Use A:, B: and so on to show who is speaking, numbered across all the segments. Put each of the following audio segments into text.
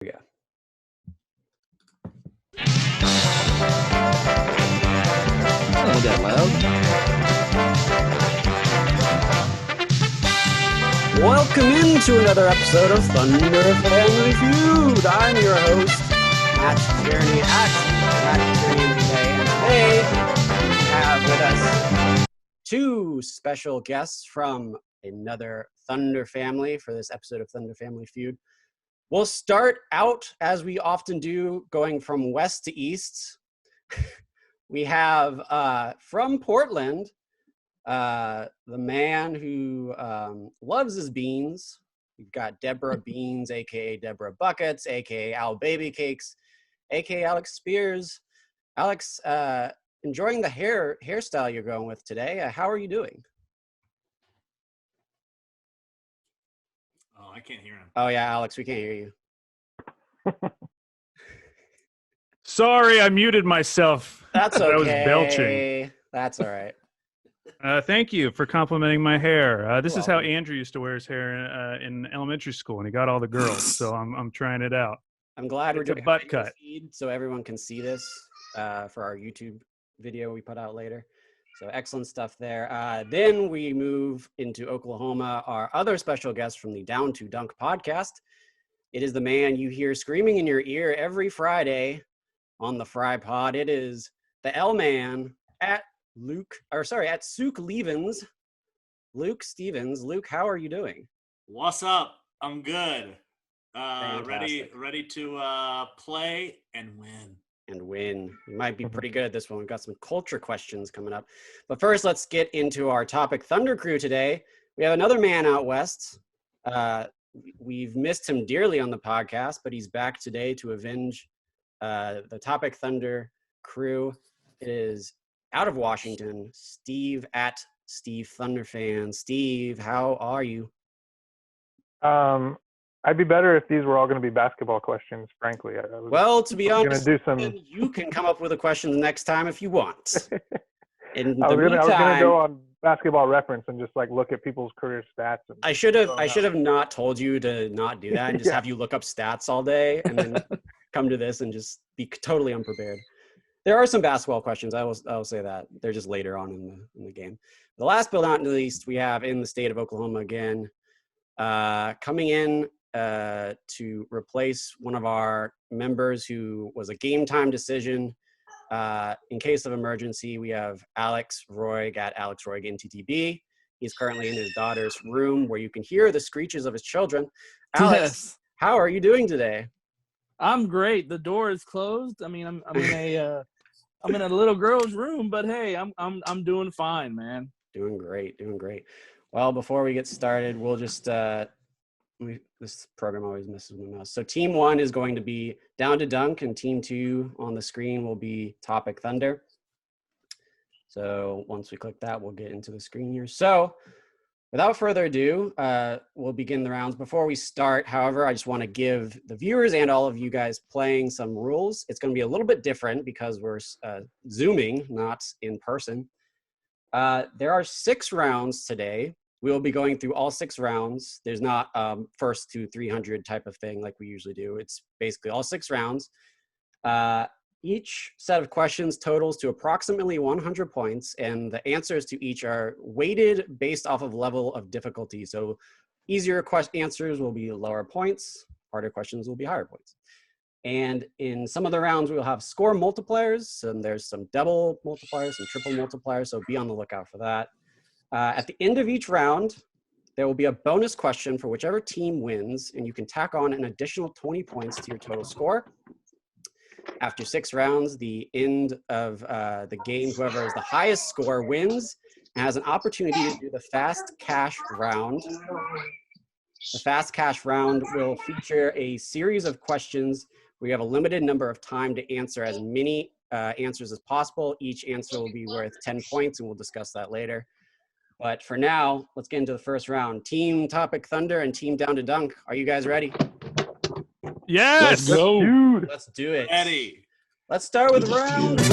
A: Yeah.
B: Ain't that loud.
A: Welcome into another episode of Thunder Family Feud. I'm your host, Matt Tierney, at Matt Tierney today. And today we have with us two special guests from another Thunder family for this episode of Thunder Family Feud. We'll start out, as we often do, going from west to east. We have from Portland, the man who loves his beans. We've got Deborah Beans, aka Deborah Buckets, aka Al Baby Cakes, aka Alex Spears. Alex, enjoying the hairstyle you're going with today. How are you doing?
C: Oh, I can't hear him.
A: Oh yeah, Alex, we can't hear you.
D: Sorry, I muted myself.
A: That's okay.
D: I was belching.
A: That's all right.
D: Thank you for complimenting my hair. This
A: You're
D: is how
A: welcome.
D: Andrew used to wear his hair in elementary school, and he got all the girls. So I'm trying it out.
A: I'm glad we're
D: It's a
A: doing
D: butt
A: video
D: cut.
A: feed so everyone can see this for our YouTube video we put out later. So excellent stuff there. Then we move into Oklahoma, our other special guest from the Down to Dunk podcast. It is the man you hear screaming in your ear every Friday on the Fry Pod. It is the L-Man at Souk Levens. Luke Stevens. Luke, how are you doing?
C: What's up? I'm good.
A: Fantastic.
C: Ready to play and win.
A: And win. We might be pretty good at this one. We've got some culture questions coming up. But first, let's get into our topic Thunder Crew today. We have another man out west. We've missed him dearly on the podcast, but he's back today to avenge the topic Thunder Crew. It is out of Washington, Steve at Steve Thunderfan. Steve, how are you?
E: I'd be better if these were all going to be basketball questions, frankly.
A: Well, to be honest,
E: do some...
A: you can come up with a question next time if you want. In
E: I
A: the
E: was going to
A: meantime,
E: go on Basketball Reference and just like look at people's career stats. And
A: I should have not told you to not do that and just have you look up stats all day and then come to this and just be totally unprepared. There are some basketball questions. I will say that they're just later on in the game. The last but not least, we have in the state of Oklahoma again, coming in to replace one of our members who was a game time decision. In case of emergency, we have Alex Roig at Alex Roig NTTB. He's currently in his daughter's room where you can hear the screeches of his children. Alex,
B: Yes.
A: How are you doing today?
B: I'm great. The door is closed. I mean, I'm in a little girl's room, but hey, I'm doing fine, man.
A: Doing great. Well, before we get started, we'll just this program always messes with my mouse. So team 1 is going to be Down to Dunk, and team 2 on the screen will be Topic Thunder. So once we click that, we'll get into the screen here. So without further ado, we'll begin the rounds. Before we start, however, I just want to give the viewers and all of you guys playing some rules. It's going to be a little bit different because we're Zooming, not in person. There are 6 rounds today. We will be going through all 6 rounds. There's not first to 300 type of thing like we usually do. It's basically all 6 rounds. Each set of questions totals to approximately 100 points, and the answers to each are weighted based off of level of difficulty. So easier answers will be lower points, harder questions will be higher points. And in some of the rounds, we will have score multipliers, and there's some double multipliers, some triple multipliers, so be on the lookout for that. At the end of each round, there will be a bonus question for whichever team wins, and you can tack on an additional 20 points to your total score. After 6 rounds, the end of the game, whoever has the highest score wins and has an opportunity to do the fast cash round. The fast cash round will feature a series of questions where you have a limited number of time to answer as many answers as possible. Each answer will be worth 10 points, and we'll discuss that later. But for now, let's get into the first round. Team Topic Thunder and Team Down to Dunk. Are you guys ready?
D: Yes.
B: Let's go.
E: Dude,
A: Let's do it.
C: Eddie.
A: Let's start with round 1.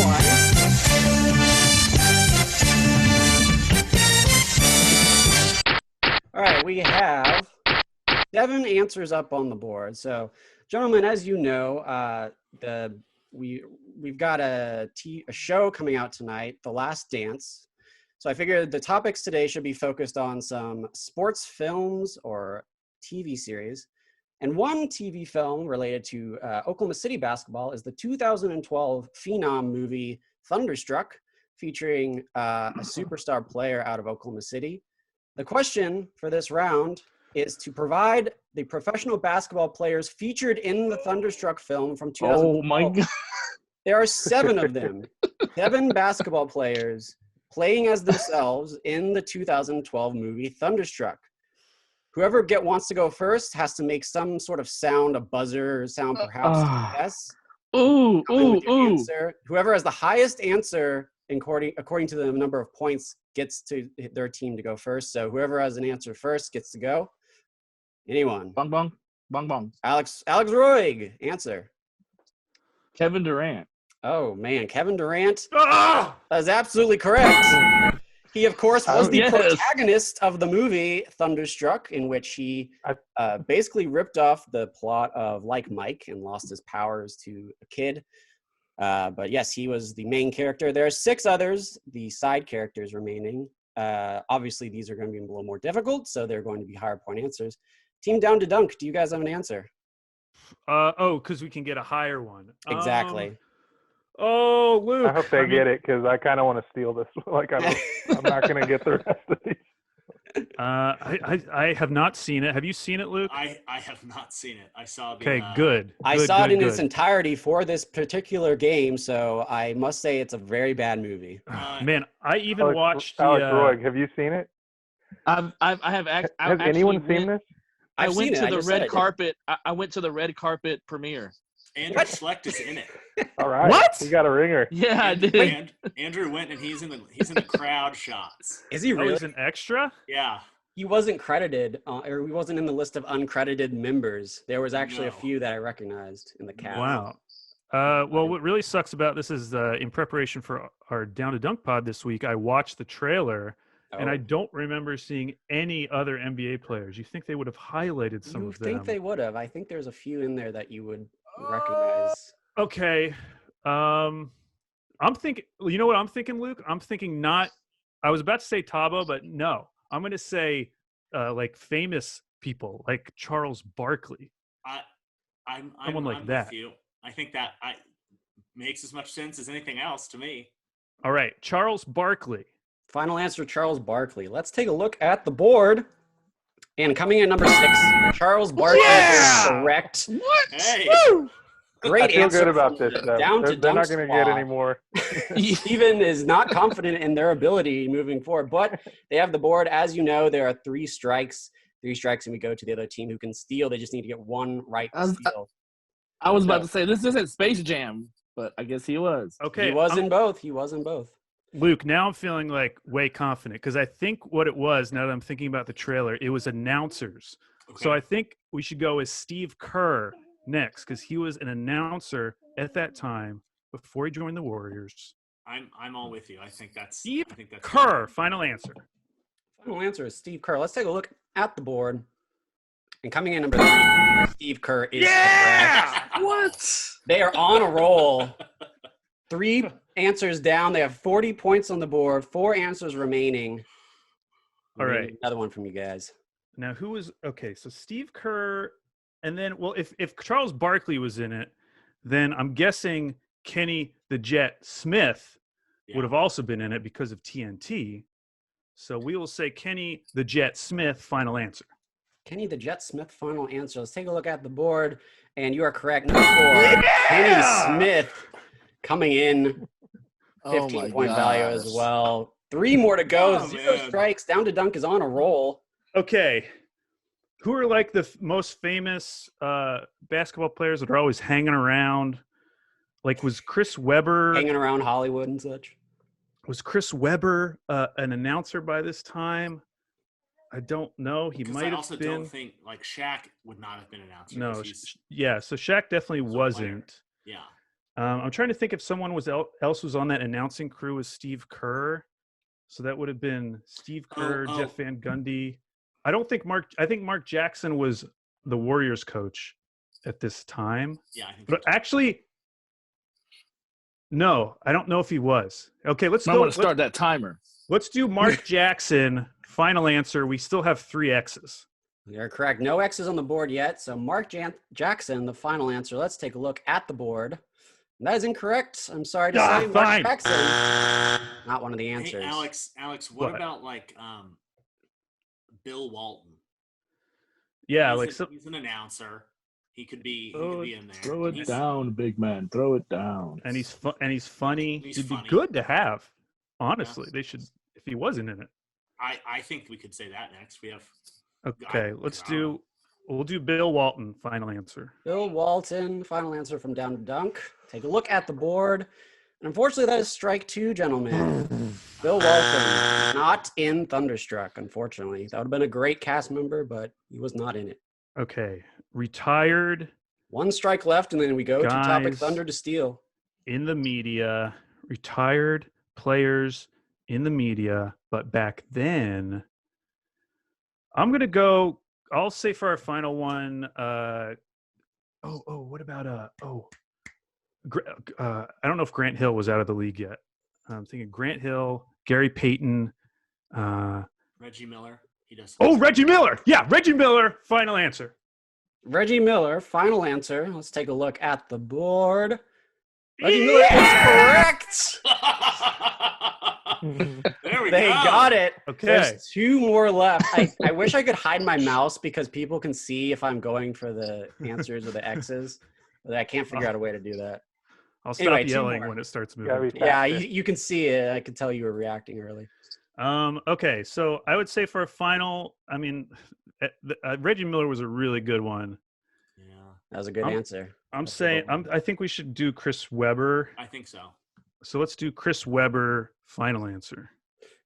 A: All right, we have 7 answers up on the board. So Gentlemen, as you know, we've got a show coming out tonight, The Last Dance. So I figured the topics today should be focused on some sports films or TV series. And one TV film related to Oklahoma City basketball is the 2012 Phenom movie Thunderstruck, featuring a superstar player out of Oklahoma City. The question for this round is to provide the professional basketball players featured in the Thunderstruck film from 2012.
B: Oh my God.
A: There are 7 of them, 7 basketball players playing as themselves in the 2012 movie Thunderstruck. Whoever wants to go first has to make some sort of sound, a buzzer sound, perhaps. Yes.
B: Ooh.
A: Answer. Whoever has the highest answer, according to the number of points, gets to their team to go first. So whoever has an answer first gets to go. Anyone?
B: Bong bong. Bong bong.
A: Alex Roig, answer.
B: Kevin Durant.
A: Oh man, Kevin Durant.
C: Ah!
A: That is absolutely correct. He, of course, was the
B: Yes.
A: protagonist of the movie Thunderstruck, in which he basically ripped off the plot of Like Mike and lost his powers to a kid. But yes, he was the main character. There are 6 others, the side characters remaining. Obviously, these are going to be a little more difficult, so they're going to be higher point answers. Team Down to Dunk, do you guys have an answer?
D: Because we can get a higher one.
A: Exactly.
D: Oh, Luke.
E: I hope they get it because I kind of want to steal this. Like I'm not going to get the rest of these.
D: I have not seen it. Have you seen it, Luke?
C: I have not seen it. I saw the.
D: Okay, good.
A: I saw it in its entirety for this particular game, so I must say it's a very bad movie.
D: Man, I even watched
E: Alex Roig, have you seen it?
B: Has
E: anyone seen this?
B: I
A: I've
B: went
A: seen it.
B: to
A: I
B: the
A: just said I
B: red
A: did.
B: carpet. I went to the red carpet premiere.
C: Andrew Schlecht is in it.
E: All right.
B: What?
E: You got a ringer.
B: Yeah, I did.
C: Andrew went and he's in the crowd shots.
A: Is he
D: Oh,
A: really?
D: he's an extra?
C: Yeah.
A: He wasn't credited, or he wasn't in the list of uncredited members. There was actually a
C: No.
A: few that I recognized in the cast.
D: Wow. Well, what really sucks about this is in preparation for our Down to Dunk pod this week, I watched the trailer, and I don't remember seeing any other NBA players. You think they would have highlighted some
A: You
D: of them?
A: think they would have? I think there's a few in there that you would recognize.
D: Okay. I'm thinking, you know what I'm thinking, Luke? I'm thinking not, I was about to say Tabo, but no. I'm going to say like famous people, like Charles Barkley.
C: I'm
D: Someone like
C: with
D: that.
C: you. I think that makes as much sense as anything else to me.
D: All right, Charles Barkley.
A: Final answer, Charles Barkley. Let's take a look at the board. And coming in number 6, Charles Barkley is correct.
B: What?
C: Hey.
A: Great
E: I feel
A: answer.
E: good about
A: from
E: this.
A: the
E: Though.
A: Down to
E: They're
A: Dunk
E: not going to get
A: squad.
E: any more.
A: Steven is not confident in their ability moving forward, but they have the board. As you know, there are 3 strikes. 3 strikes, and we go to the other team who can steal. They just need to get 1 right to steal.
B: I was about to say this isn't Space Jam, but I guess he was.
D: Okay.
A: He was in both. He was in both.
D: Luke, now I'm feeling like way confident because I think what it was, now that I'm thinking about the trailer, it was announcers.
C: Okay.
D: So I think we should go with Steve Kerr next because he was an announcer at that time before he joined the Warriors.
C: I'm all with you. I think that's
D: Steve
C: I think that's
D: Kerr, final answer.
A: Final answer is Steve Kerr. Let's take a look at the board. And coming in number 3, Steve Kerr is correct.
B: What?
A: They are on a roll. 3 answers down. They have 40 points on the board. 4 answers remaining.
D: All
A: We need
D: right.
A: Another one from you guys.
D: Now, who was okay? So Steve Kerr, and then if Charles Barkley was in it, then I'm guessing Kenny the Jet Smith would have also been in it because of TNT. So we will say Kenny the Jet Smith. Final answer.
A: Kenny the Jet Smith, final answer. Let's take a look at the board. And you are correct. Number 4, Kenny Smith coming in. 15-point value as well. 3 more to go.
C: Oh,
A: 0
C: man.
A: strikes. Down to Dunk is on a roll.
D: Okay, who are like the most famous basketball players that are always hanging around? Like, was Chris Webber?
A: Hanging around Hollywood and such.
D: Was Chris Webber an announcer by this time? I don't know. He
C: Because
D: might
C: I
D: have
C: also
D: been.
C: don't think like Shaq would not have been an announcer.
D: No,
C: 'cause he's
D: yeah. So Shaq definitely
C: a player.
D: wasn't.
C: yeah.
D: I'm trying to think if someone else was on that announcing crew with Steve Kerr. So that would have been Steve Kerr,
C: Oh.
D: Jeff Van Gundy. I think Mark Jackson was the Warriors coach at this time.
C: Yeah, I think.
D: But actually, no, I don't know if he was. Okay, let's
B: I'm
D: go.
B: going to start that timer.
D: Let's do Mark Jackson. Final answer. We still have 3 X's.
A: You're correct. No X's on the board yet. So Mark Jackson, the final answer. Let's take a look at the board. That is incorrect. I'm sorry to say,
D: fine.
A: Mark Jackson, not one of the answers.
C: Hey, Alex, what
D: What?
C: about like Bill Walton?
D: Yeah,
C: He's an announcer. He could be in there.
B: Throw it
C: He's-
B: down, big man. Throw it down.
D: and he's funny.
C: He's
D: He'd
C: funny.
D: be good to have. Honestly, they should if he wasn't in it.
C: I think we could say that next. We have.
D: Okay, we'll do Bill Walton. Final answer.
A: Bill Walton, final answer from Down to Dunk. Take a look at the board. And unfortunately, that is strike 2, gentlemen. Bill Walton, not in Thunderstruck, unfortunately. That would have been a great cast member, but he was not in it.
D: Okay, retired
A: 1 strike left, and then we go to Topic
D: Guys.
A: Thunder to Steel.
D: in the media, retired players in the media, but back then, I'm gonna go. I'll say for our final one. What about I don't know if Grant Hill was out of the league yet. I'm thinking Grant Hill, Gary Payton.
C: Reggie Miller. He does.
D: Reggie Miller. Yeah, Reggie Miller. Final answer.
A: Reggie Miller, final answer. Let's take a look at the board. Reggie Miller is correct.
C: There we
A: They
C: go.
A: got it.
D: Okay.
A: There's 2 more left. I wish I could hide my mouse because people can see if I'm going for the answers or the X's. But I can't figure out a way to do that.
D: I'll stop
A: Anyway, 2
D: yelling
A: more.
D: when it starts
E: Gotta
D: moving.
E: be
A: Yeah,
E: faster.
A: you can see it. I could tell you were reacting early.
D: Okay, so I would say for a final, I mean, Reggie Miller was a really good one.
C: Yeah,
A: That was a good answer.
D: I'm
A: That's a
D: saying
A: good one.
D: I think we should do Chris Webber.
C: I think so.
D: So let's do Chris Webber. Final answer.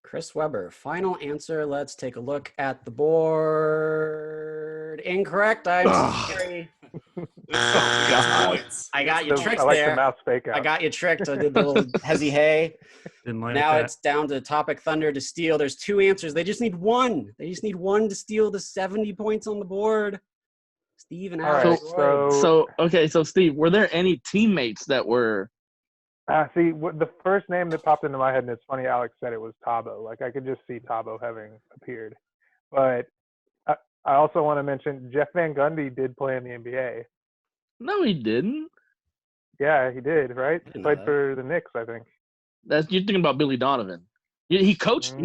A: Chris Webber, final answer. Let's take a look at the board. Incorrect. I'm sorry.
C: Points.
A: I got you tricked
E: I like the
A: there.
E: mouse fake out.
A: I got you tricked. I did the little hezzy hey.
D: Didn't like
A: Now
D: that.
A: it's down to Topic Thunder to steal. There's 2 answers. They just need 1. They just need 1 to steal the 70 points on the board. Steve and
E: All right,
A: Alex.
B: So Steve, were there any teammates that were?
E: See, the first name that popped into my head, and it's funny Alex said it was Tabo. Like, I could just see Tabo having appeared. But I also want to mention Jeff Van Gundy did play in the NBA.
B: No, he didn't.
E: Yeah, he did, right?
A: Didn't know
E: Played
A: that.
E: for the Knicks, I think.
B: You're thinking about Billy Donovan. He coached them.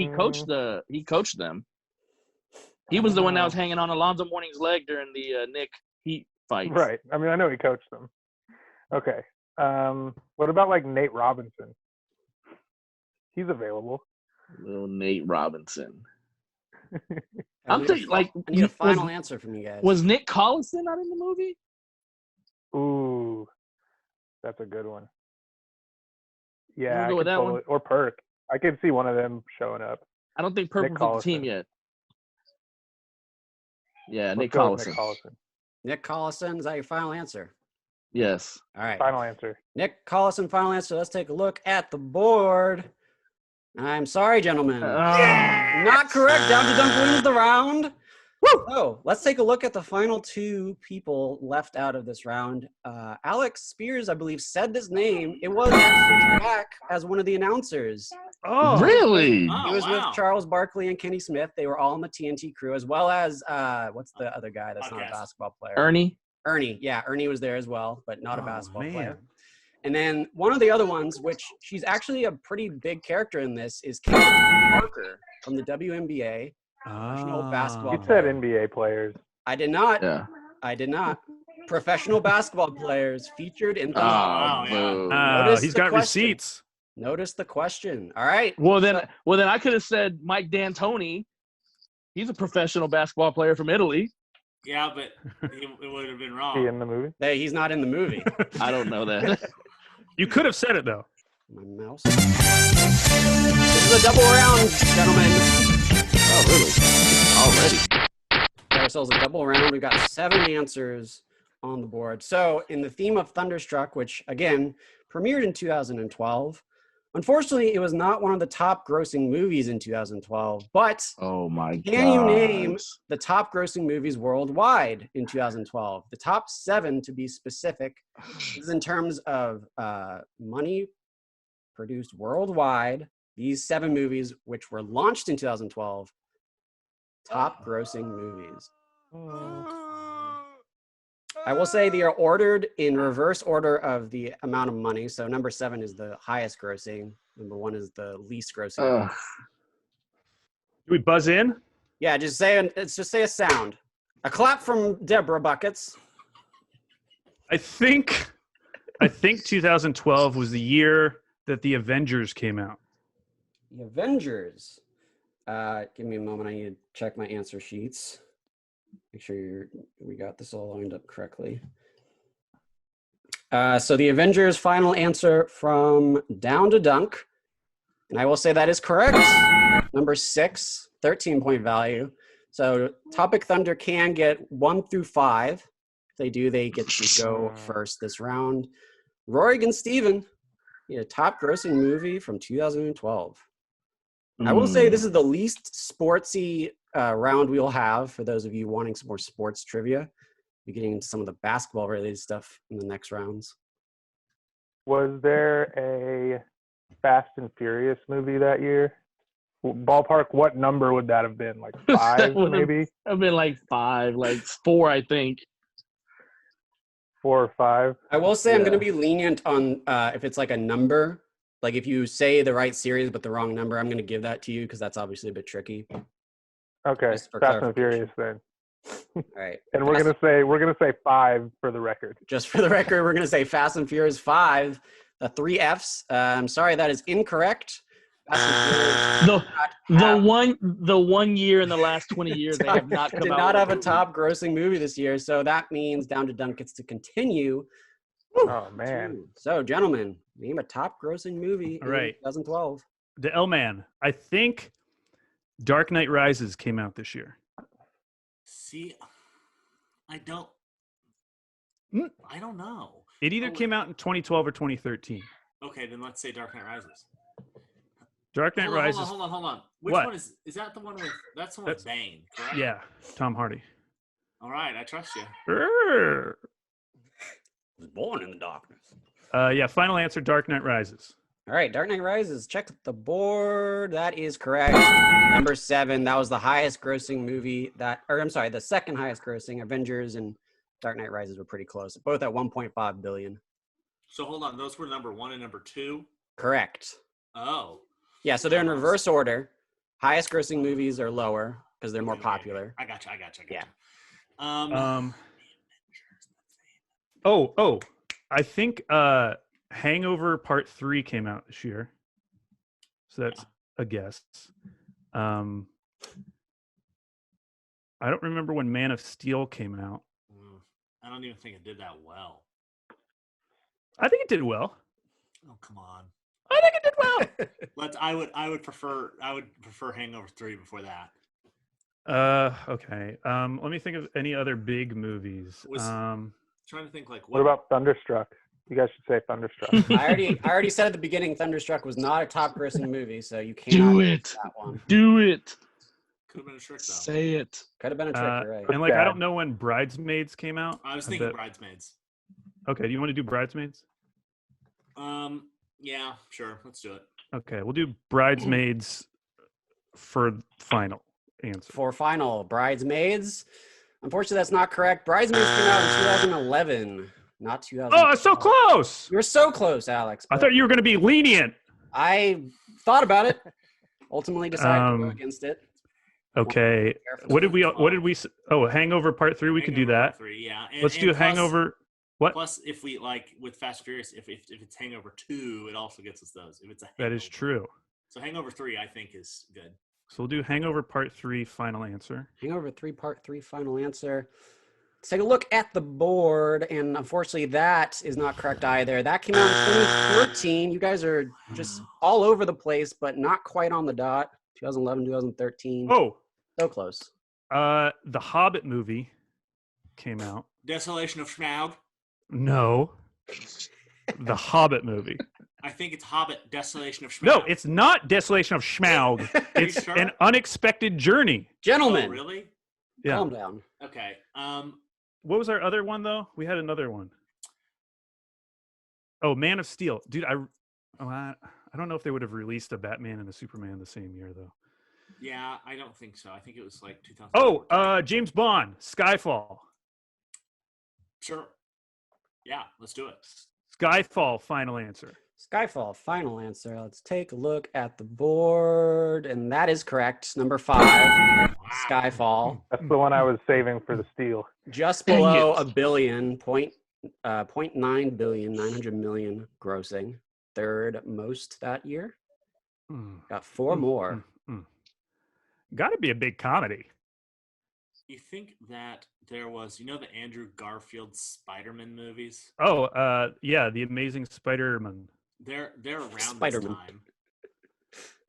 B: He was the one that was hanging on Alonzo Mourning's leg during the Nick Heat fight.
E: Right. I mean, I know he coached them. Okay. What about, like, Nate Robinson? He's available.
B: Little Nate Robinson.
A: I
B: I'm
A: need
B: thinking, like,
A: I need a final answer from you guys.
B: was Nick Collison not in the movie?
E: Ooh, that's a good one.
B: You
E: Yeah,
B: wanna
E: I
B: go with
E: could
B: that one?
E: or Perk. I could see one of them showing up.
B: I don't think Purple
E: Nick
B: was on the team
E: Collison.
B: yet. Yeah,
E: Let's
B: Nick
E: go with
B: Collison.
E: Nick Collison.
A: Nick Collison, is that your final answer?
B: Yes.
A: All right.
E: Final answer.
A: Nick Collison, final answer. Let's take a look at the board. I'm sorry, gentlemen. Not correct. Down to Dunk wins the round. So let's take a look at the final 2 people left out of this round. Alex Spears, I believe, said this name. It was actually back as one of the announcers.
D: Oh,
B: Really?
C: Oh,
A: He was
C: wow.
A: with Charles Barkley and Kenny Smith. They were all on the TNT crew, as well as what's the other guy that's not a
C: Podcast.
A: basketball player?
B: Ernie?
A: Ernie. Yeah, Ernie was there as well, but not a
D: Oh,
A: basketball
D: man.
A: player. And then one of the other ones, which she's actually a pretty big character in this, is Kayla Parker from the WNBA. Professional basketball
E: You
A: player.
E: said NBA players.
A: I did not.
B: Yeah.
A: I did not. Professional basketball players featured in the.
C: wow, yeah.
B: boo.
A: Notice
D: he's
A: the
D: got
A: question.
D: receipts.
A: Notice the question. All right.
B: Well then I could have said Mike D'Antoni. He's a professional basketball player from Italy.
C: Yeah, but it would have been
E: He
C: wrong.
E: in the movie?
A: Hey, he's not in the movie.
B: I don't know that.
D: You could have said it though.
A: My mouse. This is a double round, gentlemen.
B: Oh, really? Already?
A: Got ourselves a double round. We've got 7 answers on the board. So, in the theme of Thunderstruck, which again premiered in 2012, Unfortunately, it was not one of the top grossing movies in 2012, but
F: Oh my god.
A: can you name the top grossing movies worldwide in 2012? The top 7, to be specific. This is in terms of money produced worldwide. These 7 movies, which were launched in 2012, top grossing movies. I will say they are ordered in reverse order of the amount of money. So number 7 is the highest grossing. Number 1 is the least grossing.
D: Do we buzz in?
A: Yeah, just say a sound. A clap from Deborah Buckets.
D: I think 2012 was the year that the Avengers came out.
A: The Avengers. Give me a moment. I need to check my answer sheets. Make sure we got this all lined up correctly. So the Avengers, final answer from Down to Dunk. And I will say that is correct. Number 6, 13-point value. So Topic Thunder can get 1 through 5. If they do, they get to go first this round. Roig and Steven, a top grossing movie from 2012. I will say this is the least sportsy round we'll have for those of you wanting some more sports trivia. We're getting into some of the basketball related stuff in the next rounds.
E: Was there a Fast and Furious movie that year? Ballpark, what number would that have been? Like 5, maybe?
B: I've been like 5, like 4, I think.
E: 4 or 5.
A: I will say I'm going to be lenient on if it's like a number. Like if you say the right series but the wrong number, I'm going to give that to you because that's obviously a bit tricky.
E: Okay,
A: Just for
E: Fast and Furious then.
A: All right.
E: And we're gonna say 5 for the record.
A: Just for the record, we're going to say Fast and Furious 5, the 3 Fs. I'm sorry, that is incorrect. Fast and Furious
B: the one year in the last 20 years they have not come
A: did
B: out
A: not
B: with
A: have a top grossing movie this year, so that means Down to Dunk gets to continue.
E: Oh man.
A: So gentlemen, name a top grossing movie in 2012.
D: The L-Man. I think Dark Knight Rises came out this year.
C: See, I don't know.
D: It either came out in 2012 or 2013.
C: Okay, then let's say Dark Knight Rises.
D: Dark Knight Rises.
C: Hold on. Which
D: What?
C: one is that the one with that's the one with Bane, correct?
D: Yeah, Tom Hardy.
C: All right, I trust you.
A: Was born in the darkness.
D: Yeah, final answer, Dark Knight Rises.
A: All right, Dark Knight Rises. Check the board. That is correct. Number 7. That was the highest grossing movie the second highest grossing. Avengers and Dark Knight Rises were pretty close, both at 1.5 billion.
C: So hold on, those were number 1 and number 2?
A: Correct.
C: Oh.
A: Yeah, so they're in reverse order. Highest grossing movies are lower because they're more popular.
C: I got you.
A: Yeah.
D: I think Hangover Part 3 came out this year. So that's a guess. I don't remember when Man of Steel came out.
C: I don't even think it did that well.
D: I think it did well.
C: Oh, come on.
D: I think it did well.
C: I would prefer Hangover 3 before that.
D: Okay. Let me think of any other big movies.
C: Trying to think like
E: what about Thunderstruck? You guys should say Thunderstruck.
A: I already said at the beginning Thunderstruck was not a top grossing movie, so you can't
B: do it.
A: That one.
B: Do it.
C: Could have been a trick though.
B: Say it.
A: Could have been a trick, you're right.
D: And I don't know when Bridesmaids came out.
C: I was thinking Bridesmaids.
D: Okay, do you want to do Bridesmaids?
C: Yeah, sure. Let's do it.
D: Okay, we'll do Bridesmaids for final answer.
A: For final, Bridesmaids. Unfortunately, that's not correct. Bridesmaids came out in 2011, not 2000.
D: Oh, it's so close.
A: You were so close, Alex.
D: I thought you were going to be lenient.
A: I thought about it. Ultimately decided to go against it.
D: Okay. What did we? Oh, Hangover Part 3. We could do that.
C: 3, yeah.
D: Let's do Hangover. What?
C: Plus, if we like with Fast and Furious, if it's Hangover 2, it also gets us those. If it's a
D: that is true.
C: So Hangover 3, I think, is good.
D: So we'll do Hangover Part 3, final answer.
A: Hangover 3, Part 3, final answer. Let's take a look at the board, and unfortunately, that is not correct either. That came out in 2013. You guys are just all over the place, but not quite on the dot. 2011, 2013.
D: Oh,
A: so close.
D: The Hobbit movie came out.
C: Desolation of Smaug.
D: No, the Hobbit movie.
C: I think it's Hobbit: Desolation of Schmaug.
D: No, it's not Desolation of Schmaug.
C: Are you
D: It's
C: sure?
D: An Unexpected Journey.
A: Gentlemen,
C: Oh, really?
D: Yeah.
A: calm down.
C: Okay.
D: What was our other one though? We had another one. Oh, Man of Steel, dude. I don't know if they would have released a Batman and a Superman the same year though.
C: Yeah, I don't think so. I think it was like 2000.
D: Oh, James Bond, Skyfall.
C: Sure. Yeah, let's do it.
D: Skyfall, final answer.
A: Skyfall, final answer. Let's take a look at the board. And that is correct. Number 5, Skyfall.
E: That's the one I was saving for the steal.
A: Just
B: Dang
A: below
B: it.
A: a billion, 0.9 billion, 900 million grossing. Third most that year. Got 4 more.
D: Got to be a big comedy.
C: You think that there was, the Andrew Garfield Spider-Man movies?
D: Oh, yeah, The Amazing Spider-Man.
C: They're around
A: Spider-Man.
C: this time.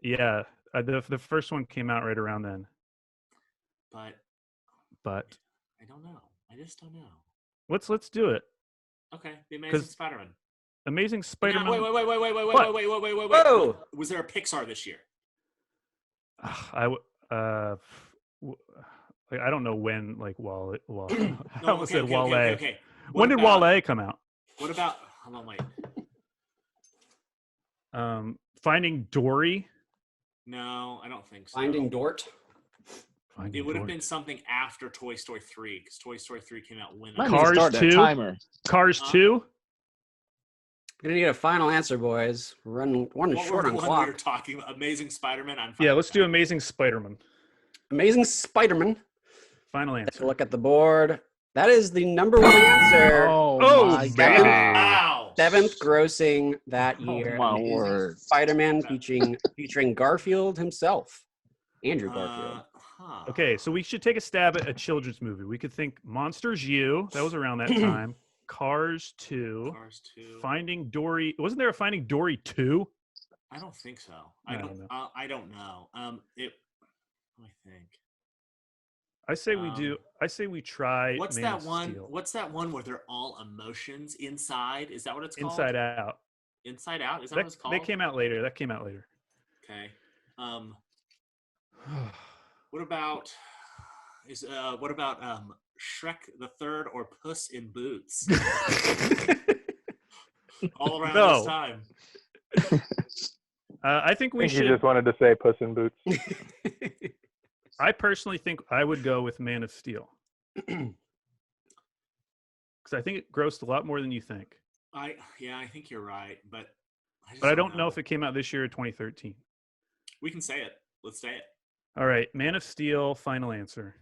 D: Yeah, the first one came out right around then.
C: But I don't know. I just don't know.
D: Let's do it.
C: Okay, The Amazing
D: 'Cause
C: Spider-Man.
D: Amazing Spider-Man.
C: No, wait.
D: What?
A: Whoa!
C: Was there a Pixar this year?
D: I don't know when. Like Wale. I
C: No,
D: almost said Wale.
C: Okay.
D: When did Wale come out?
C: What about? Hold on, wait.
D: Finding Dory.
C: No, I don't think so.
A: Finding Dort.
C: It would have been something after Toy Story 3, because Toy Story 3 came out when.
B: Might need to
D: Cars
B: start that
D: 2?
B: timer.
D: Cars
C: Huh?
D: 2.
A: We're gonna get a final answer, boys. We're running
C: What
A: short
C: were
A: on
C: the one we
A: clock.
C: were talking about? Amazing Spider-Man. I'm fine
D: Yeah,
C: with
D: let's do
C: that.
D: Amazing Spider-Man.
A: Amazing Spider-Man.
D: Final
A: Take a
D: answer.
A: look at the board. That is the number 1 answer.
B: Oh, my
D: baby.
B: God.
C: Wow.
A: 7th grossing that year.
B: my
A: Amazing
B: word.
A: Spider-Man featuring Garfield himself, Andrew Garfield.
D: Okay, so we should take a stab at a children's movie. We could think Monsters U. That was around that time. Cars 2.
C: Cars 2.
D: Finding Dory. Wasn't there a Finding Dory 2?
C: I don't think so.
D: I
C: I
D: don't
C: don't.
D: know.
C: I don't know. Let me think.
D: I say we do. I say we try.
C: What's
D: Man
C: that
D: of
C: one?
D: Steel.
C: What's that one where they're all emotions inside? Is that what it's called?
D: Inside Out.
C: Inside Out. Is that what it's called?
D: That came out later.
C: Okay. What about Shrek the Third or Puss in Boots? All around
D: No.
C: this time.
D: I think we
E: I think
D: should.
E: you just wanted to say Puss in Boots.
D: I personally think I would go with Man of Steel because I think it grossed a lot more than you think.
C: I think you're right, but
D: I don't know if it came out this year or 2013.
C: We can say it. Let's say it.
D: All right, Man of Steel. Final answer.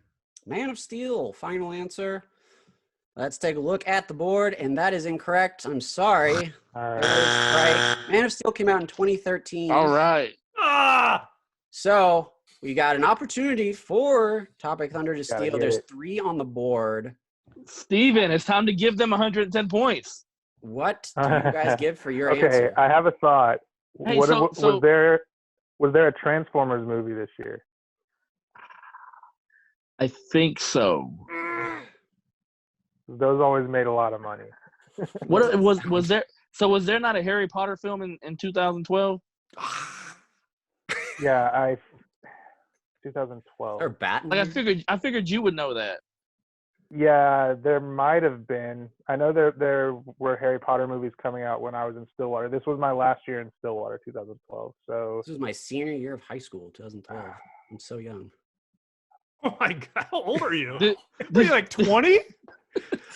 A: Man of Steel, final answer. Let's take a look at the board, and that is incorrect. I'm sorry.
E: All
A: It
E: right.
A: was right. Man of Steel came out in 2013.
B: All right.
D: Ah!
A: So we got an opportunity for Topic Thunder to
E: Gotta
A: steal.
E: get
A: There's
E: it.
A: 3 on the board.
B: Steven, it's time to give them 110 points.
A: What do you guys give for your
E: Okay,
A: answer?
E: I have a thought.
B: Hey,
E: Was
B: so-
E: there a Transformers movie this year?
B: I think so.
E: Those always made a lot of money.
B: What was there? So was there not a Harry Potter film in 2012?
E: Yeah, 2012.
A: Or Batman?
B: Like I figured you would know that.
E: Yeah, there might have been. I know there were Harry Potter movies coming out when I was in Stillwater. This was my last year in Stillwater, 2012. So
A: This was my senior year of high school, 2012. I'm so young.
D: Oh my God! How old are you?
B: Th-
D: Were you like 20?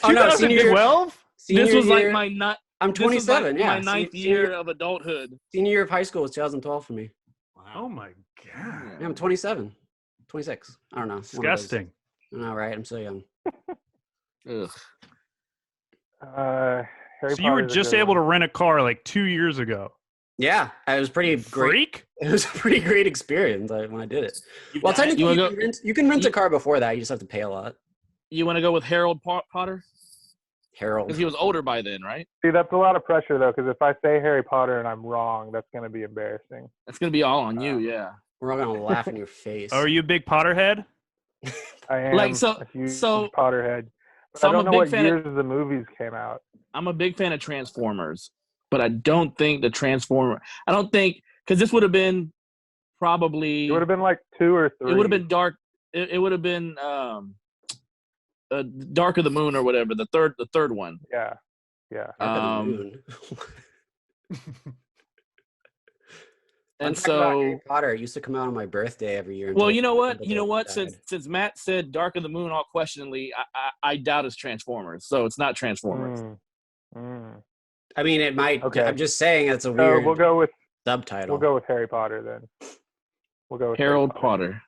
A: Oh, no, senior year.
D: 2012?
A: Senior
B: This was like
A: year-
B: my not.
A: I'm 27.
B: This was like
A: yeah,
B: my ninth year of adulthood.
A: Senior year of high school was 2012 for me.
C: Wow.
D: Oh my God!
A: Yeah, I'm 27, 26. I don't know. one of those.
D: Disgusting.
A: I know, right? I'm so young.
B: Ugh.
E: Harry
D: So you were
E: Potter's a
D: just
E: good
D: able to
E: one.
D: rent a car like 2 years ago.
A: Yeah, it was pretty great.
D: Freak?
A: It was a pretty great experience when I did it.
C: You've
A: Well,
C: done it?
A: technically,
B: You
A: you can rent
B: you-
A: a car before that. You just have to pay a lot.
B: You want to go with Harold Potter?
A: Harold.
B: Because he was older by then, right?
E: See, that's a lot of pressure though, because if I say Harry Potter and I'm wrong, that's going to be embarrassing.
B: It's gonna be all on you, yeah.
A: We're all gonna laugh in your face.
D: Oh, are you a big Potterhead?
E: I am
B: Like, so-
E: a huge
B: so-
E: Potterhead. But
B: so
E: I
B: I'm a
E: don't know
B: big
E: what
B: fan of-
E: years the movies came out.
B: I'm a big fan of Transformers. but I don't think the Transformer. I don't think because this would have been probably.
E: It would have been like 2 or 3.
B: It would have been dark. It would have been Dark of the Moon or whatever. The third one.
E: Yeah.
A: Dark of the Moon.
B: And
A: Fun fact about
B: so,
A: Harry Potter, it used to come out on my birthday every year.
B: well,
A: until
B: you know what?
A: died.
B: Since Matt said Dark of the Moon all questioningly, I doubt it's Transformers. So it's not Transformers.
A: I mean, it might.
E: Okay.
A: I'm just saying it's a
E: So
A: weird
E: we'll go with
A: subtitle.
E: Harry Potter then. We'll go with
B: Harold Potter.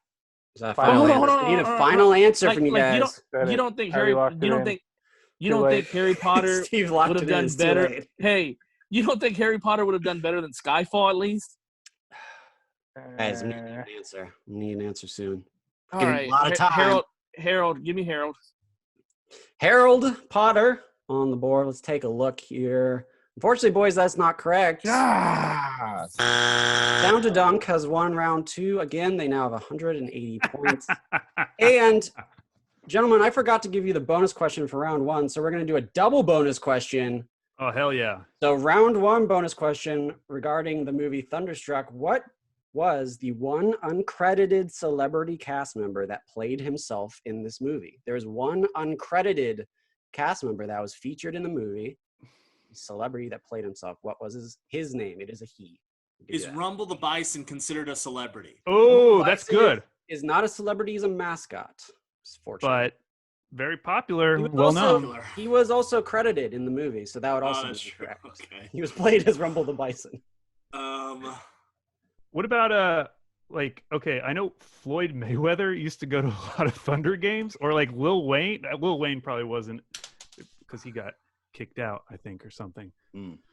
A: Is that
E: Final
A: final
E: answer.
A: answer? We need a final answer from you
B: Like,
A: guys.
B: you don't think
E: Harry locked it
B: you don't
E: in.
B: think
E: Too late.
B: Harry Potter
A: Steve locked
B: would
A: it
B: have
A: in.
B: done
A: It's too
B: better?
A: late.
B: Hey, you don't think Harry Potter would have done better than Skyfall at least?
A: Guys, we need an answer. We need an answer soon.
B: All
A: Getting
B: right,
A: a lot of time.
B: Harold, give me Harold.
A: Harold Potter on the board. Let's take a look here. Unfortunately, boys, that's not correct. Down to Dunk has won round 2. Again, they now have 180 points. And, gentlemen, I forgot to give you the bonus question for round 1, so we're going to do a double bonus question.
D: Oh, hell yeah.
A: So round 1 bonus question regarding the movie Thunderstruck. What was the one uncredited celebrity cast member that played himself in this movie? There's one uncredited cast member that was featured in the movie. Celebrity that played himself. What was his name? It is a he.
C: Is Rumble the Bison considered a celebrity?
D: Oh, that's good.
A: Is not a celebrity. He's a mascot. Fortunately.
D: But very popular,
A: He was
D: well
A: also-
D: known.
A: He was also credited in the movie, so that would also
C: that's
A: be
C: true.
A: correct.
C: Okay.
A: He was played as Rumble the Bison.
D: What about okay, I know Floyd Mayweather used to go to a lot of Thunder games, or like Lil Wayne. Lil Wayne probably wasn't because he got kicked out, I think, or something.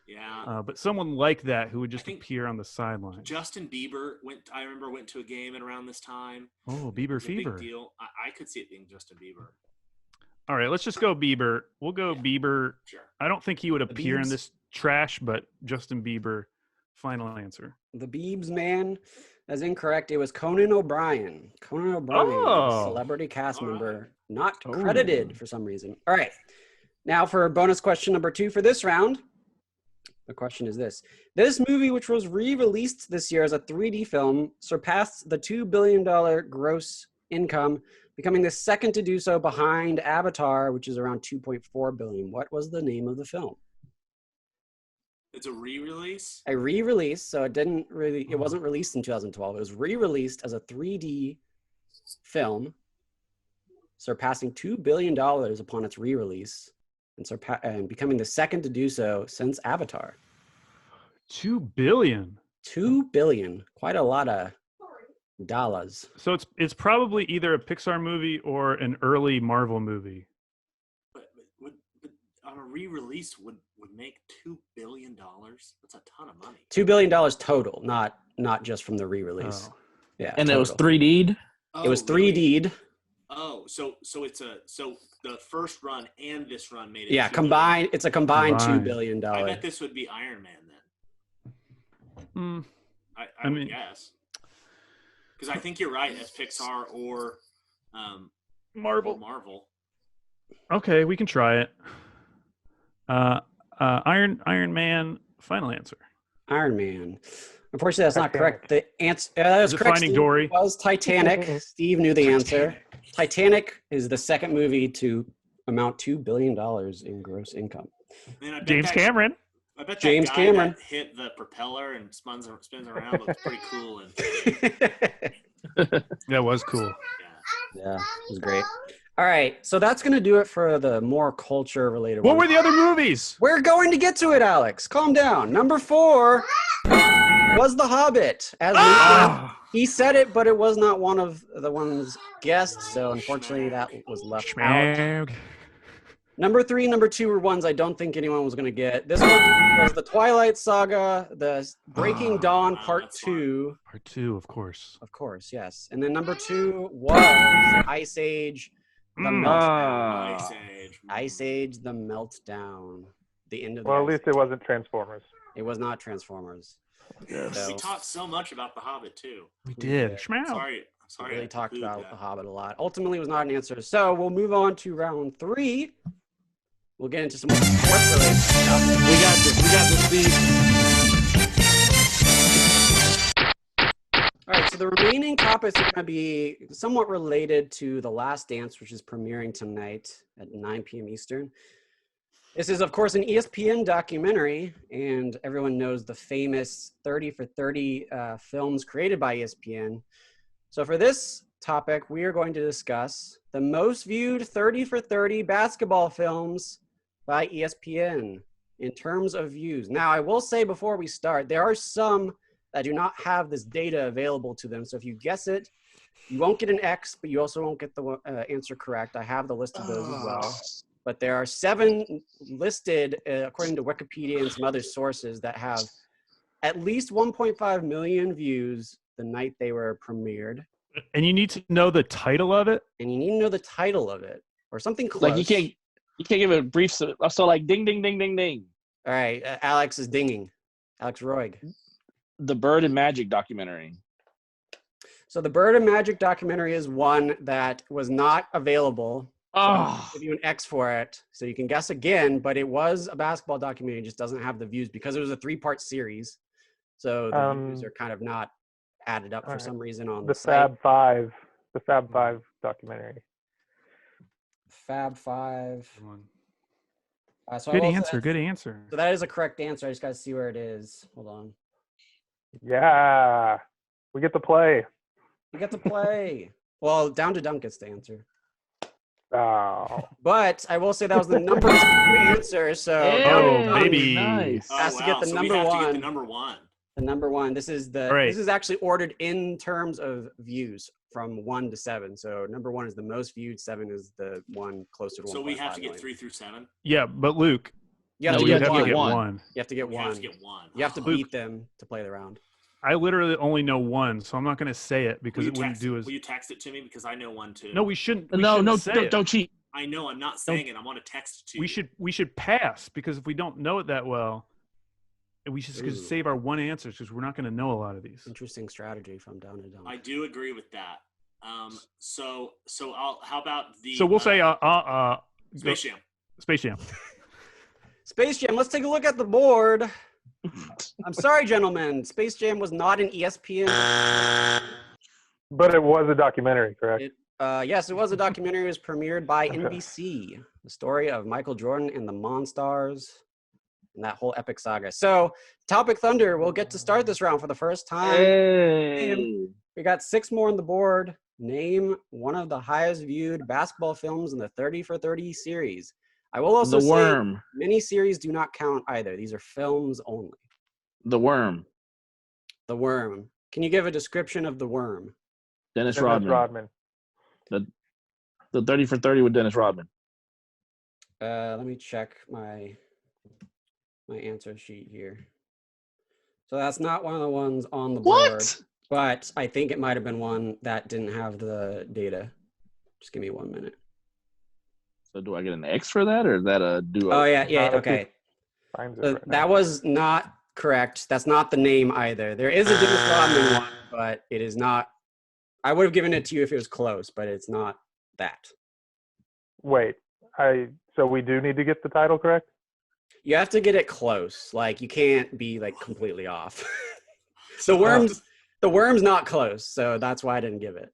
C: Yeah.
D: But someone like that who would just
C: I think
D: appear on the sideline.
C: Justin Bieber I remember went to a game at around this time.
D: Oh,
C: It
D: Bieber
C: was a big
D: fever.
C: deal. I could see it being Justin Bieber.
D: All right, let's just go Bieber. We'll go
C: Yeah.
D: Bieber.
C: Sure.
D: I don't think he would appear in
A: Biebs.
D: this trash, but Justin Bieber. Final answer.
A: The Biebs man. That's incorrect. It was Conan O'Brien. Conan O'Brien,
D: Oh.
A: celebrity cast
C: All right.
A: member, not
B: Oh.
A: credited for some reason. All right. Now for bonus question number 2 for this round. The question is this. This movie, which was re-released this year as a 3D film, surpassed the $2 billion gross income, becoming the second to do so behind Avatar, which is around $2.4 billion. What was the name of the film?
C: It's a re-release.
A: A re-release, so it wasn't released in 2012. It was re-released as a 3D film, surpassing $2 billion upon its re-release and becoming the second to do so since Avatar.
D: $2 billion.
A: $2 billion, quite a lot of dollars.
D: So it's probably either a Pixar movie or an early Marvel movie.
C: But on a re-release would make $2 billion. That's a ton of money.
A: $2 billion total, not just from the re-release.
D: Oh.
A: Yeah,
B: And it was
A: total.
B: 3D'd.
A: It was
C: really?
A: 3D'd.
C: Oh, so the first run and this run made it.
A: Yeah,
C: $2
A: combined. It's a combined $2
D: Combined.
A: billion.
C: billion. I bet this would be Iron Man then. I
D: mean-
C: would guess. Because I think you're right, as Pixar or Marvel.
D: Okay, we can try it. Iron Man. Final answer.
A: Iron Man. Unfortunately, that's not
E: Titanic.
A: correct. The answer that was
D: Is it
A: correct.
D: Finding
A: Steve.
D: Dory?
A: It was Titanic. Steve knew the answer. Titanic is the second movie to amount $2 billion in gross income.
C: Man, I bet
D: James
C: that-
D: Cameron.
C: I bet
A: James
C: that guy
A: Cameron.
C: that hit the propeller and spins around looks pretty cool. And
D: That was cool.
A: Yeah, it was great. All right, so that's going to do it for the more culture-related
D: What
A: ones.
D: were the other movies?
A: We're going to get to it, Alex. Calm down. Number 4 was The Hobbit. As mentioned, he said it, but it was not one of the ones guessed, so unfortunately that was left out.
D: Schmag.
A: Number 3, number 2 were ones I don't think anyone was going to get. This one was The Twilight Saga, The Breaking Dawn Part
C: that's
A: 2.
D: Part 2, of course.
A: Of course, yes. And then number 2 was Ice Age, The Meltdown.
C: Ice Age.
A: Ice Age, The Meltdown. The end of the
E: Well, at
A: Ice
E: least
A: Age.
E: it wasn't Transformers.
A: It was not Transformers.
B: Yes.
C: We talked so much about The Hobbit too.
D: We
A: did.
D: did. Schmag.
C: Sorry.
A: We
C: I
A: really talked
C: include
A: about
C: that.
A: The Hobbit a lot. Ultimately, it was not an answer. So we'll move on to round 3. We'll get into some more sports-related stuff.
B: We got this. We got this, Steve.
A: All right, so the remaining topics are going to be somewhat related to The Last Dance, which is premiering tonight at 9 p.m. Eastern. This is, of course, an ESPN documentary, and everyone knows the famous 30 for 30 films created by ESPN. So for this topic, we are going to discuss the most viewed 30 for 30 basketball films by ESPN in terms of views. Now, I will say before we start, there are some that do not have this data available to them. So if you guess it, you won't get an X, but you also won't get the answer correct. I have the list of those as well. But there are 7 listed, according to Wikipedia and some other sources, that have at least 1.5 million views the night they were premiered.
D: And you need to know the title of it?
A: And you need to know the title of it or something close.
B: Like you can't give it a brief. So like ding, ding, ding, ding, ding.
A: All right, Alex is dinging. Alex Roig.
B: The Bird and Magic documentary.
A: So the Bird and Magic documentary is one that was not available. So I'll give you an X for it. So you can guess again, but it was a basketball documentary. It just doesn't have the views because it was a 3-part series. So the views are kind of not added up for some reason on the site.
E: Fab 5. The Fab 5 documentary.
A: Fab 5. So
D: Good answer. Good answer.
A: So that is a correct answer. I just got to see where it is. Hold on.
E: Yeah. We get to play.
A: You get to play. Well, Down to Dunk gets the answer.
E: Oh.
A: But I will say that was the number 2 answer. So
D: baby.
B: Nice.
A: has to get the number
C: we have
A: one.
C: to get the number one.
A: The number one. This is this is actually ordered in terms of views from 1 to 7. So number 1 is the most viewed. 7 is the one closer to 1.
C: So we have to get 3 through 7.
D: Yeah, but Luke,
A: you have
D: you have to get one.
A: You have to get
C: We
A: one.
C: have to get one.
A: You have to beat them to play the round.
D: I literally only know one, so I'm not going to say it because it wouldn't do as.
C: Will you text it to me because I know one too?
D: No, we shouldn't.
B: Don't cheat.
C: I know I'm not saying it. I want to text it to you.
D: We should pass because if we don't know it that well, we should save our one answer because we're not going to know a lot of these.
A: Interesting strategy from Down to Dunk.
C: I do agree with that. So how about the?
D: So we'll say
C: Space Jam.
D: Space Jam.
A: Space Jam. Let's take a look at the board. I'm sorry, gentlemen. Space Jam was not an ESPN.
E: But it was a documentary, correct?
A: Yes, it was a documentary. It was premiered by NBC. The story of Michael Jordan and the Monstars and that whole epic saga. So, Topic Thunder, we'll get to start this round for the first time.
B: Hey.
A: We got 6 more on the board. Name one of the highest viewed basketball films in the 30 for 30 series. I will also say
B: Worm.
A: miniseries do not count either. These are films only.
B: The Worm.
A: The Worm. Can you give a description of The Worm?
B: Dennis Rodman. The 30 for 30 with Dennis Rodman.
A: Let me check my answer sheet here. So that's not one of the ones on the board. But I think it might have been one that didn't have the data. Just give me 1 minute.
B: So do I get an X for that, or is that a duo?
A: Oh, yeah, okay. So that was not correct. That's not the name either. There is a Dennis Rodman one, but it is not. I would have given it to you if it was close, but it's not that.
E: Wait, so we do need to get the title correct?
A: You have to get it close. Like, you can't be, like, completely off. The Worm's not close, so that's why I didn't give it.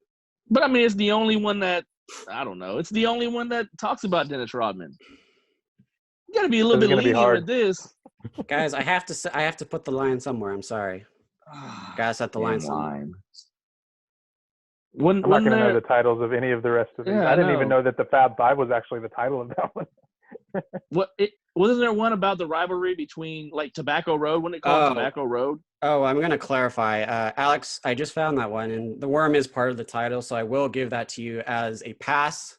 B: But, I mean, it's the only one that, I don't know. It's the only one that talks about Dennis Rodman. You got to be a little bit lenient with this.
A: Guys, I have to put the line somewhere. I'm sorry. Gotta set the line somewhere.
E: I'm not going to know the titles of any of the rest of these. I didn't even know that the Fab 5 was actually the title of that one.
B: Wasn't there one about the rivalry between, like, Tobacco Road? When they call it Tobacco Road?
A: Oh, I'm going to clarify. Alex, I just found that one, and The Worm is part of the title, so I will give that to you as a pass.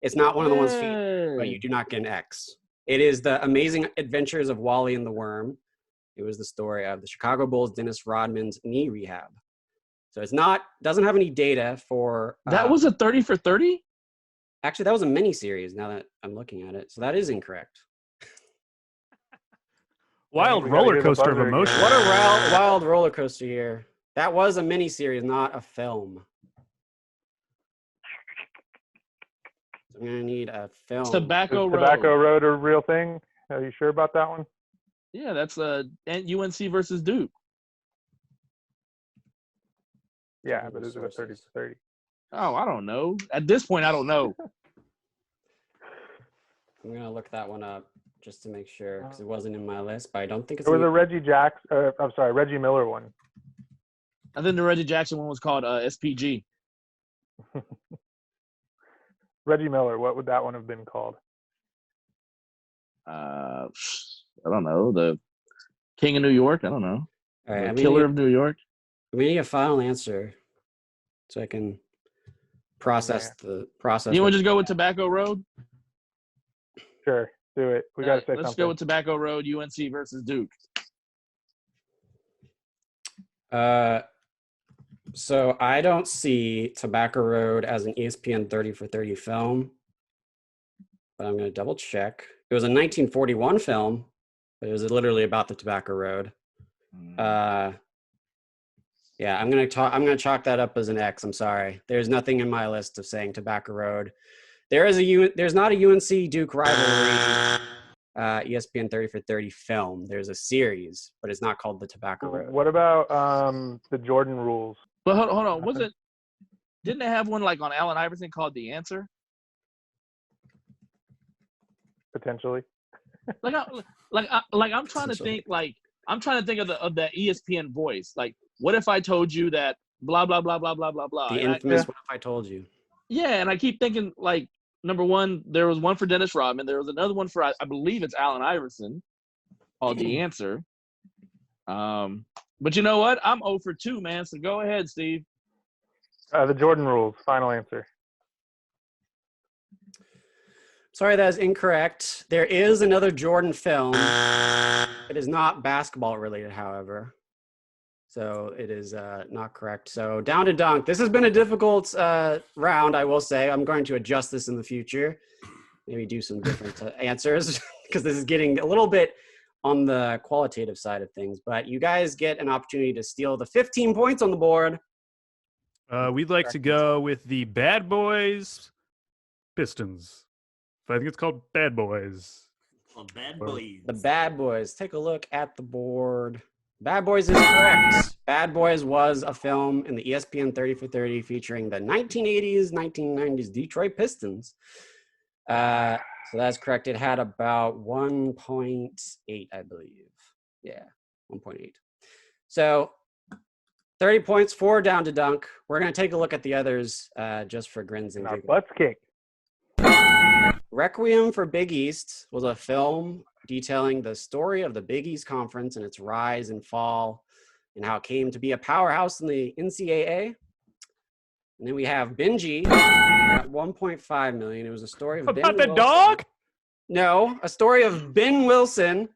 A: It's not one of the ones featured, but you do not get an X. It is The Amazing Adventures of Wally and the Worm. It was the story of the Chicago Bulls' Dennis Rodman's knee rehab. So doesn't have any data for...
B: that was a 30 for 30?
A: Actually, that was a mini-series now that I'm looking at it. So that is incorrect.
D: Wild roller coaster of emotion.
A: What a wild roller coaster here. That was a mini-series, not a film. I'm going to need a film.
B: Tobacco Road.
E: Tobacco Road a real thing? Are you sure about that one?
B: Yeah, that's UNC versus Duke.
E: Yeah,
A: Checking
E: but
A: the
E: is it a 30
A: sources.
E: for 30?
B: Oh, I don't know. At this point, I don't know.
A: I'm gonna look that one up just to make sure because it wasn't in my list, but I don't think it's.
E: There was a Reggie Miller one.
B: I think the Reggie Jackson one was called SPG.
E: Reggie Miller, what would that one have been called?
B: I don't know. The King of New York. I don't know.
A: All right,
B: The Killer of New York.
A: we need a final answer so I can process the process.
B: You want to just go with Tobacco Road?
E: Sure, do it. We got to say
B: Let's
E: something.
B: go with Tobacco Road, UNC versus Duke.
A: So I don't see Tobacco Road as an ESPN 30 for 30 film, but I'm going to double check. It was a 1941 film, but it was literally about the Tobacco Road. Yeah, I'm going to chalk that up as an X. I'm sorry. There's nothing in my list of saying Tobacco Road. There's not a UNC Duke rivalry ESPN 30 for 30 film. There's a series, but it's not called the Tobacco Road.
E: What about the Jordan Rules?
B: But hold on, didn't they have one like on Allen Iverson called The Answer?
E: Potentially.
B: I'm trying to think of the ESPN voice. Like, what if I told you that blah blah blah blah blah blah blah?
A: The infamous "What If I Told You."
B: Yeah, and I keep thinking like number one, there was one for Dennis Rodman. There was another one for I believe it's Allen Iverson called The Answer. But you know what? I'm 0 for 2, man. So go ahead, Steve.
E: The Jordan Rules. Final answer.
A: Sorry, that is incorrect. There is another Jordan film. It is not basketball related, however. So it is not correct. So down to dunk. This has been a difficult round, I will say. I'm going to adjust this in the future. Maybe do some different answers because this is getting a little bit on the qualitative side of things. But you guys get an opportunity to steal the 15 points on the board.
D: We'd like to go with the Bad Boys Pistons. I think it's called Bad Boys.
C: Well, Bad Boys.
A: The Bad Boys. Take a look at the board. Bad Boys is correct. Bad Boys was a film in the ESPN 30 for 30 featuring the 1980s, 1990s Detroit Pistons. So that's correct. It had about 1.8, I believe. Yeah, 1.8. So 30 points for down to dunk. We're going to take a look at the others just for grins and
E: Our
A: giggles.
E: butts kicked.
A: Requiem for Big East was a film detailing the story of the Big East Conference and its rise and fall and how it came to be a powerhouse in the NCAA. And then we have Benji at 1.5 million. It was a story of
D: About
A: Ben
D: the
A: Wilson.
D: dog?
A: No, a story of Ben Wilson,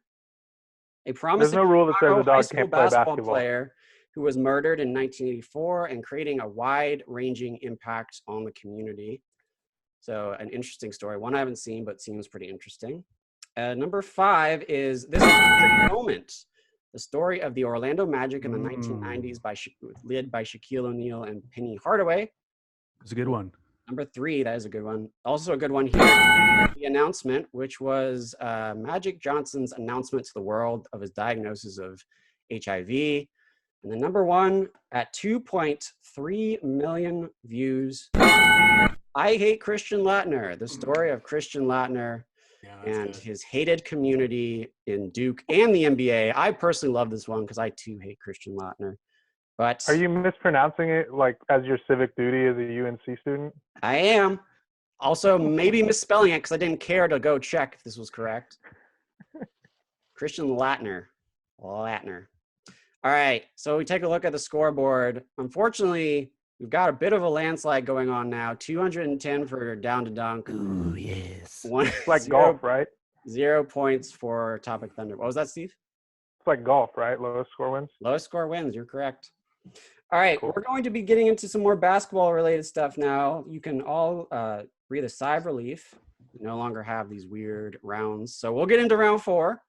A: a promising
E: There's no rule that says a
A: Chicago high
E: dog
A: school
E: can't play
A: basketball
E: basketball.
A: player who was murdered in 1984 and creating a wide-ranging impact on the community. So an interesting story. One I haven't seen, but seems pretty interesting. Number 5 is This Magic Moment, the story of the Orlando Magic in the 1990s led by Shaquille O'Neal and Penny Hardaway.
D: It's a good one.
A: Number 3, that is a good one. Also a good one here, the announcement, which was Magic Johnson's announcement to the world of his diagnosis of HIV. And then number 1 at 2.3 million views, I Hate Christian Laettner, the story of Christian Laettner and his hated community in Duke and the NBA. I personally love this one because I too hate Christian Laettner. But
E: Are you mispronouncing it like as your civic duty as a UNC student?
A: I am. Also, maybe misspelling it because I didn't care to go check if this was correct. Christian Laettner. Laettner. All right, so we take a look at the scoreboard. Unfortunately, we've got a bit of a landslide going on now. 210 for down to dunk.
B: Ooh, yes.
E: It's like golf, right?
A: 0 points for Topic Thunder. What was that, Steve?
E: It's like golf, right? Lowest score wins.
A: Lowest score wins. You're correct. All right,
E: Cool.
A: We're going to be getting into some more basketball-related stuff now. You can all breathe a sigh of relief. We no longer have these weird rounds. So we'll get into round 4.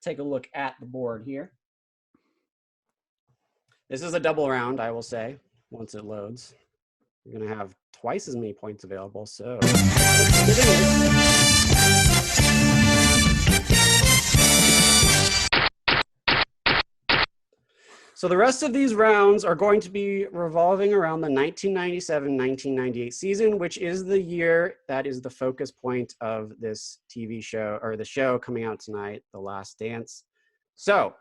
A: Take a look at the board here. This is a double round, I will say, once it loads. You're going to have twice as many points available, so let's get into it. So the rest of these rounds are going to be revolving around the 1997-1998 season, which is the year that is the focus point of this TV show, or the show coming out tonight, The Last Dance. So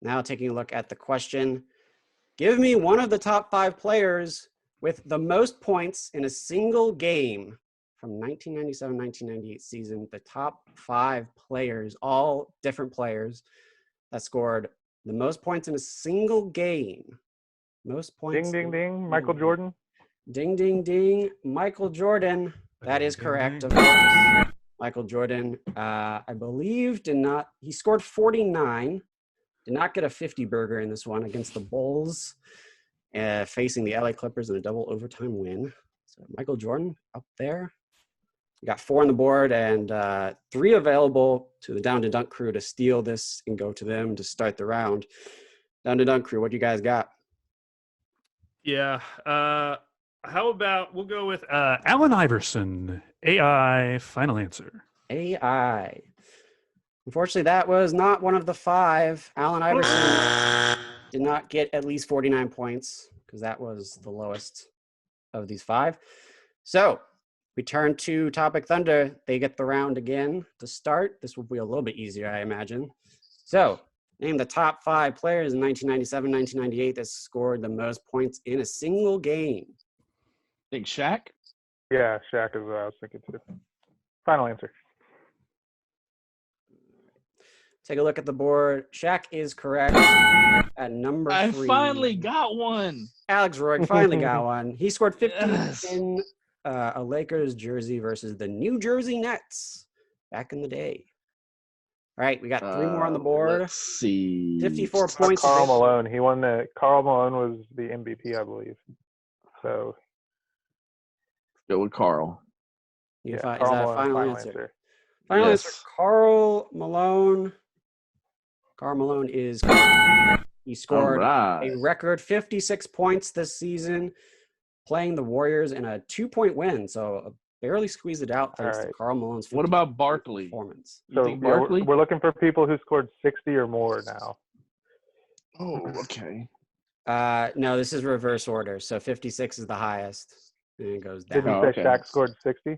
A: now taking a look at the question, give me one of the top 5 players with the most points in a single game from 1997-1998 season. The top 5 players, all different players that scored the most points in a single game. Most points.
E: Ding, ding, ding. Michael Jordan.
A: Ding, ding, ding. Michael Jordan. That is correct.
D: Ding,
A: Of course. Michael Jordan, I believe, he scored 49. Did not get a 50 burger in this one against the Bulls, facing the LA Clippers in a double overtime win. So Michael Jordan up there. We got 4 on the board and 3 available to the Down to Dunk crew to steal this and go to them to start the round. Down to Dunk crew, what do you guys got?
D: Yeah. How about we'll go with Allen Iverson, AI, final answer.
A: AI. Unfortunately, that was not one of the 5. Allen Iverson did not get at least 49 points because that was the lowest of these 5. So we turn to Topic Thunder. They get the round again to start. This will be a little bit easier, I imagine. So name the top 5 players in 1997-1998 that scored the most points in a single game.
B: Think Shaq?
E: Yeah, Shaq is what I was thinking too. Final answer.
A: Take a look at the board. Shaq is correct at number 3.
B: I finally got one.
A: Alex Roy finally got one. He scored 50
B: Yes.
A: in a Lakers jersey versus the New Jersey Nets back in the day. All right, we got 3 more on the board.
F: Let's see.
A: 54 points.
E: Karl Malone. He won the. Karl Malone was the MVP, I believe. So
F: Go with Carl.
A: Is
E: Karl
A: that a
E: Malone,
A: final answer? Final
F: Yes.
A: answer, Karl Malone. Karl Malone is correct. He scored
F: All right.
A: a record 56 points this season, playing the Warriors in a 2-point win. So barely squeezed it out thanks to
E: All right.
A: Karl Malone's
F: What about
A: 50
F: Barkley?
A: performance.
F: You
E: So
F: think
E: yeah,
F: Barkley?
E: we're looking for people who scored 60 or more now.
F: Oh, okay.
A: No, this is reverse order. So 56 is the highest, and it goes
E: Did
A: down.
E: you
F: Oh,
E: say
F: okay.
E: Shaq scored 60?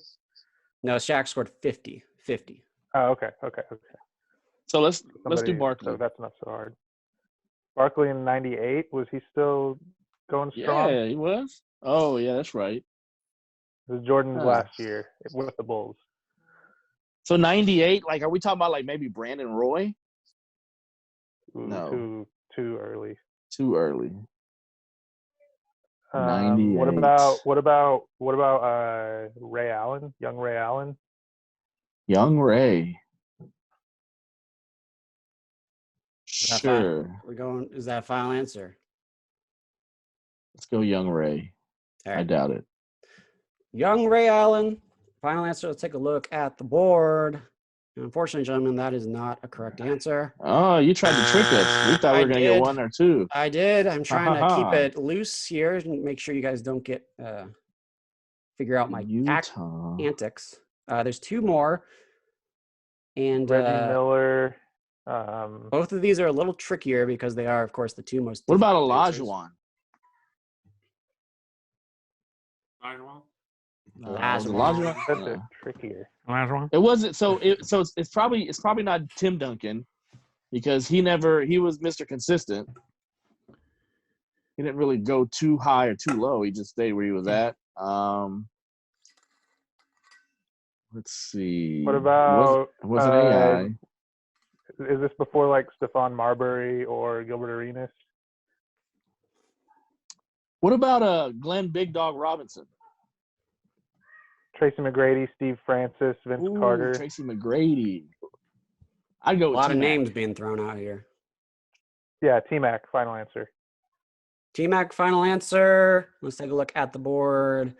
A: No, Shaq scored 50. 50.
E: Oh, okay.
F: So let's do
E: Somebody-
F: Barkley.
E: So that's not so hard. Barkley in '98, was he still going strong?
F: Yeah, he was. Oh, yeah, that's right.
E: It was Jordan's
F: Huh.
E: last year with the Bulls.
F: So 98, like, are we talking about like maybe Brandon Roy?
E: Ooh,
F: No.
E: too early.
F: Too early.
E: What
F: 98.
E: about Ray Allen? Young Ray Allen?
F: Young Ray.
A: that fine?
F: Sure.
A: We're going. Is that a final answer?
F: Let's go Young Ray.
A: All
F: I
A: right.
F: doubt it.
A: Young Ray Allen. Final answer. Let's take a look at the board. And unfortunately, gentlemen, that is not a correct answer.
F: Oh, you tried to trick us. We thought we
A: I
F: were going to get
A: did.
F: 1 or 2.
A: I did. I'm trying to keep
F: Ha.
A: it loose here and make sure you guys don't get figure out my
F: Utah.
A: antics. There's 2 more, and
E: Reggie Miller.
A: both of these are a little trickier because they are, of course, the 2 most.
F: What about
A: difficult answers.
F: Olajuwon?
C: Olajuwon?
A: Olajuwon.
E: That's
F: No.
E: trickier.
D: Last one.
F: It wasn't. So it's probably not Tim Duncan because he was Mr. Consistent. He didn't really go too high or too low. He just stayed where he was at. Let's see.
E: What about
F: it wasn't AI?
E: Is this before like Stephon Marbury or Gilbert Arenas?
F: What about Glenn Big Dog Robinson?
E: Tracy McGrady, Steve Francis, Vince
F: Ooh,
E: Carter.
F: Tracy McGrady. I'd go
A: A
F: with
A: lot of
F: T-Mac.
A: names being thrown out here.
E: Yeah, T-Mac, final answer.
A: T-Mac, final answer. Let's take a look at the board.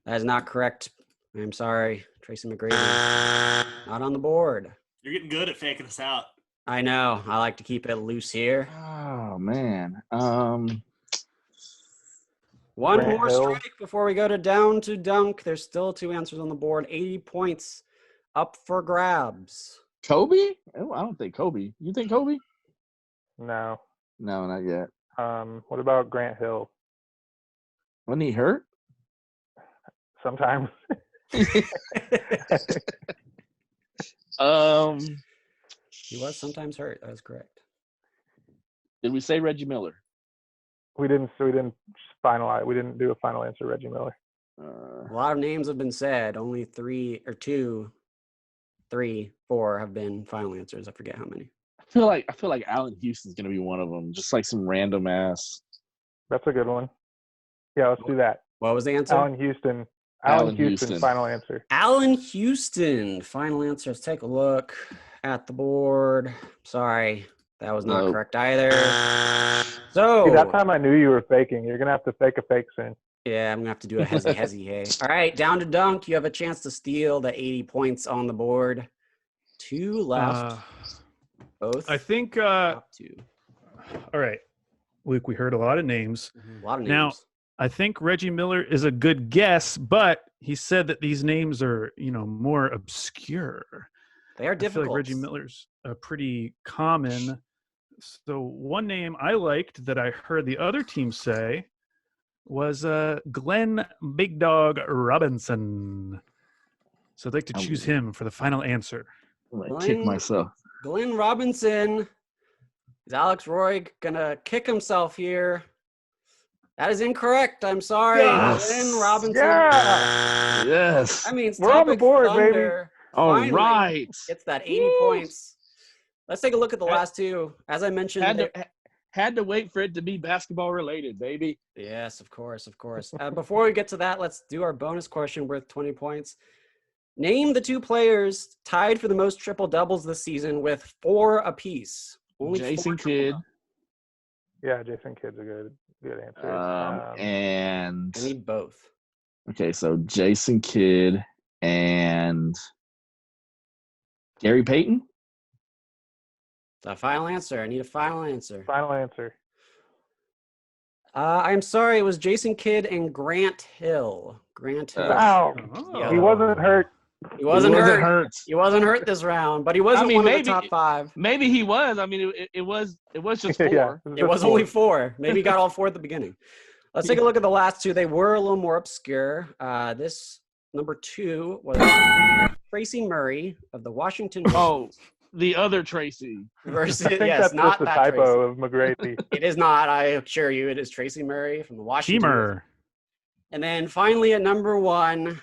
A: That is not correct. I'm sorry. Tracy McGrady, not on the board.
C: You're getting good at faking us out.
A: I know. I like to keep it loose here.
F: Oh man.
A: One
E: Grant
A: more
E: Hill.
A: strike before we go to Down to Dunk. There's still 2 answers on the board. 80 points up for grabs.
F: Kobe? Oh, I don't think Kobe. You think Kobe?
E: No.
F: No, not yet.
E: What about Grant Hill?
F: Wasn't he hurt?
E: Sometimes.
A: He was sometimes hurt. That was correct.
F: Did we say Reggie Miller?
E: We didn't finalize. We didn't do a final answer, Reggie Miller.
A: A lot of names have been said. Only 3 or 2, 3, 4 have been final answers. I forget how many.
F: I feel like Allen Houston's gonna be one of them. Just like some random ass.
E: That's a good one. Yeah, let's do that.
A: What was the answer?
E: Allen Houston.
F: Allen
E: Houston.
F: Houston.
E: Final answer.
A: Allen Houston. Final answer. Let's take a look at the board. Sorry, that was not
F: Nope.
A: correct either. So
E: See, that time I knew you were faking. You're gonna have to fake a fake soon.
A: yeah, I'm gonna have to do a hezzy hey. All right, down to dunk. You have a chance to steal the 80 points on the board. 2 left. Both.
D: I think.
A: top 2.
D: All right, Luke. We heard a lot of names.
A: A lot of names.
D: Now, I think Reggie Miller is a good guess, but he said that these names are, more obscure.
A: they are
D: I feel
A: difficult.
D: like Reggie Miller's pretty common. So one name I liked that I heard the other team say was Glenn Big Dog Robinson. So I'd like to choose him for the final answer.
F: I'm gonna kick myself.
A: Glenn Robinson. Is Alex Roy gonna kick himself here? That is incorrect. I'm sorry.
F: Yes.
A: Glenn Robinson.
E: Yeah.
F: Yes.
A: I mean,
E: We're on the
A: Topic
E: board,
A: Thunder
F: All
A: finally
F: right.
A: gets that 80 points. Let's take a look at the last two. As I mentioned,
F: Had to wait for it to be basketball related, baby.
A: yes, of course. Before we get to that, let's do our bonus question worth 20 points. Name the 2 players tied for the most triple doubles this season with 4 apiece. Only
F: Jason
A: 4 triple
F: Kidd.
A: doubles.
E: Yeah, Jason Kidd's a good answer.
F: And
A: I need both.
F: okay, so Jason Kidd and Gary Payton.
A: The final answer. I need a final answer.
E: Final answer.
A: I'm sorry. It was Jason Kidd and Grant Hill. Grant Hill.
E: Wow.
A: Yeah.
E: He wasn't hurt.
A: He wasn't hurt.
F: He
A: He wasn't hurt this round, but he wasn't one of the top 5.
F: Maybe he was. I mean, it was just 4.
E: Yeah,
A: It was only 4. Maybe he got all 4 at the beginning. Let's take a look at the last 2. They were a little more obscure. This number 2 was Tracy Murray of the Washington.
F: Oh, the other Tracy.
A: Versus,
E: I think
A: yes,
E: that's
A: not
E: just a
A: that
E: typo
A: Tracy.
E: of McGrady.
A: It is not. I assure you, it is Tracy Murray from the Washington.
D: Cheemer.
A: And then finally at number 1,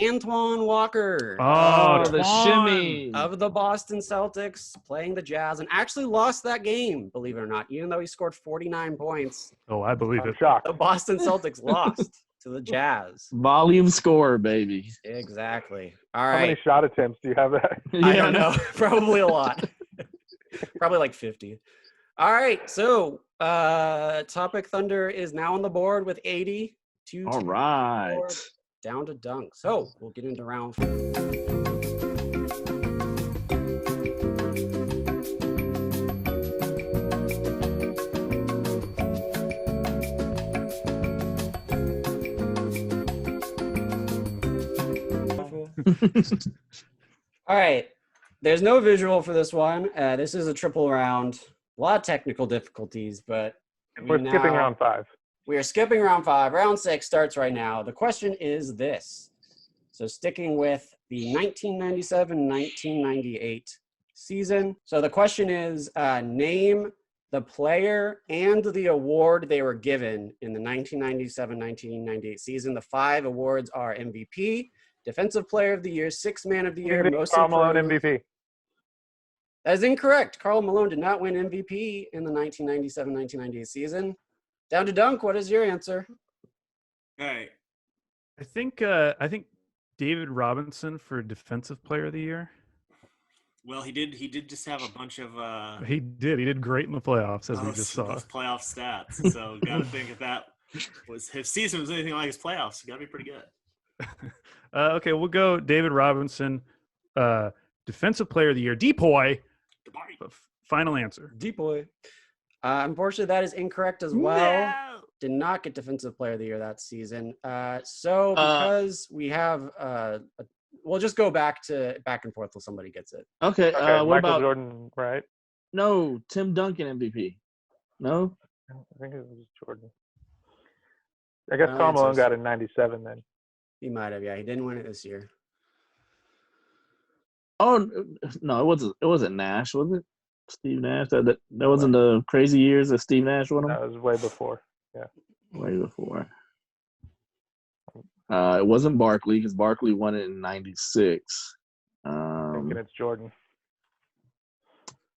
A: Antoine Walker.
D: Oh,
F: the
D: Twan.
F: shimmy.
A: Of the Boston Celtics, playing the Jazz, and actually lost that game, believe it or not, even though he scored 49 points.
D: Oh, I believe
E: I'm
D: it.
E: shocked.
A: The Boston Celtics lost to the Jazz.
F: Volume score, baby.
A: Exactly. All
E: How
A: right.
E: many shot attempts do you have that?
A: I don't know. Probably a lot. Probably like 50. All right. So Topic Thunder is now on the board with 80.
F: All right.
A: Down to dunk. So we'll get into round 4. All right. There's no visual for this one. This is a triple round. A lot of technical difficulties, but
E: We're skipping round 5.
A: we are skipping round 5. Round 6 starts right now. The question is this. So sticking with the 1997-1998 season. So the question is, name the player and the award they were given in the 1997-1998 season. The 5 awards are MVP, Defensive Player of the Year, Sixth Man of the Year, Most
E: Karl Malone
A: Improved.
E: MVP.
A: That is incorrect. Karl Malone did not win MVP in the 1997-1998 season. Down to dunk. What is your answer?
C: Hey,
D: I think David Robinson for Defensive Player of the Year.
C: well, he did just have a bunch of
D: He did great in the playoffs, as we just saw.
C: those playoff stats. So gotta think if that was his season was anything like his playoffs, gotta be pretty good.
D: Okay, we'll go David Robinson, Defensive Player of the Year. Depoy.
C: Goodbye.
D: Final answer.
A: Deep boy. Unfortunately, that is incorrect as well.
C: No!
A: Did not get Defensive Player of the Year that season. So because we have, we'll just go back and forth till somebody gets it.
F: Okay.
E: Okay,
F: What
E: Michael
F: about
E: Jordan, right?
F: No, Tim Duncan MVP. No?
E: I think it was Jordan. I guess
A: Final
E: Karl Malone
A: answers.
E: got in '97 then.
A: He might have, yeah. He didn't win it this year.
F: Oh no, it wasn't Nash, was it? Steve Nash. That wasn't the crazy years that Steve Nash won them?
E: That was way before.
F: Way before. It wasn't Barkley because Barkley won it in '96.
E: Thinking it's Jordan.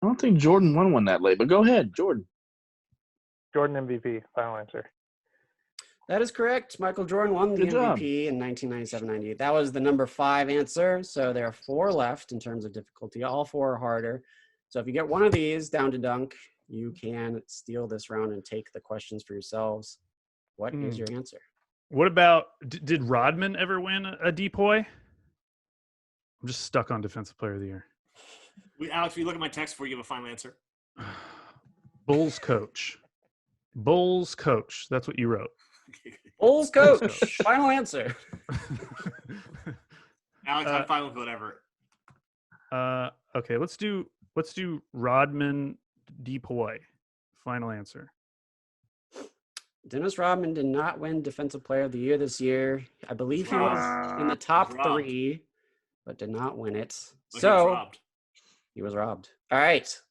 F: I don't think Jordan won one that late, but go ahead, Jordan.
E: Jordan MVP. Final answer.
A: That is correct. Michael Jordan won the
F: Good job.
A: MVP in 1997-98. That was the number 5 answer. So there are 4 left in terms of difficulty. All 4 are harder. So if you get one of these down to dunk, you can steal this round and take the questions for yourselves. What is your answer?
D: What about, did Rodman ever win a DPOY? I'm just stuck on Defensive Player of the Year.
C: Alex, will you look at my text before you give a final answer?
D: Bulls coach. Bulls coach. That's what you wrote.
A: Bulls coach. Final answer.
C: Alex, I'm fine with whatever.
D: Okay, let's do Rodman DPOY. Final answer.
A: Dennis Rodman did not win Defensive Player of the Year this year. I believe he was in the top 3, but did not win it. He was robbed. All right.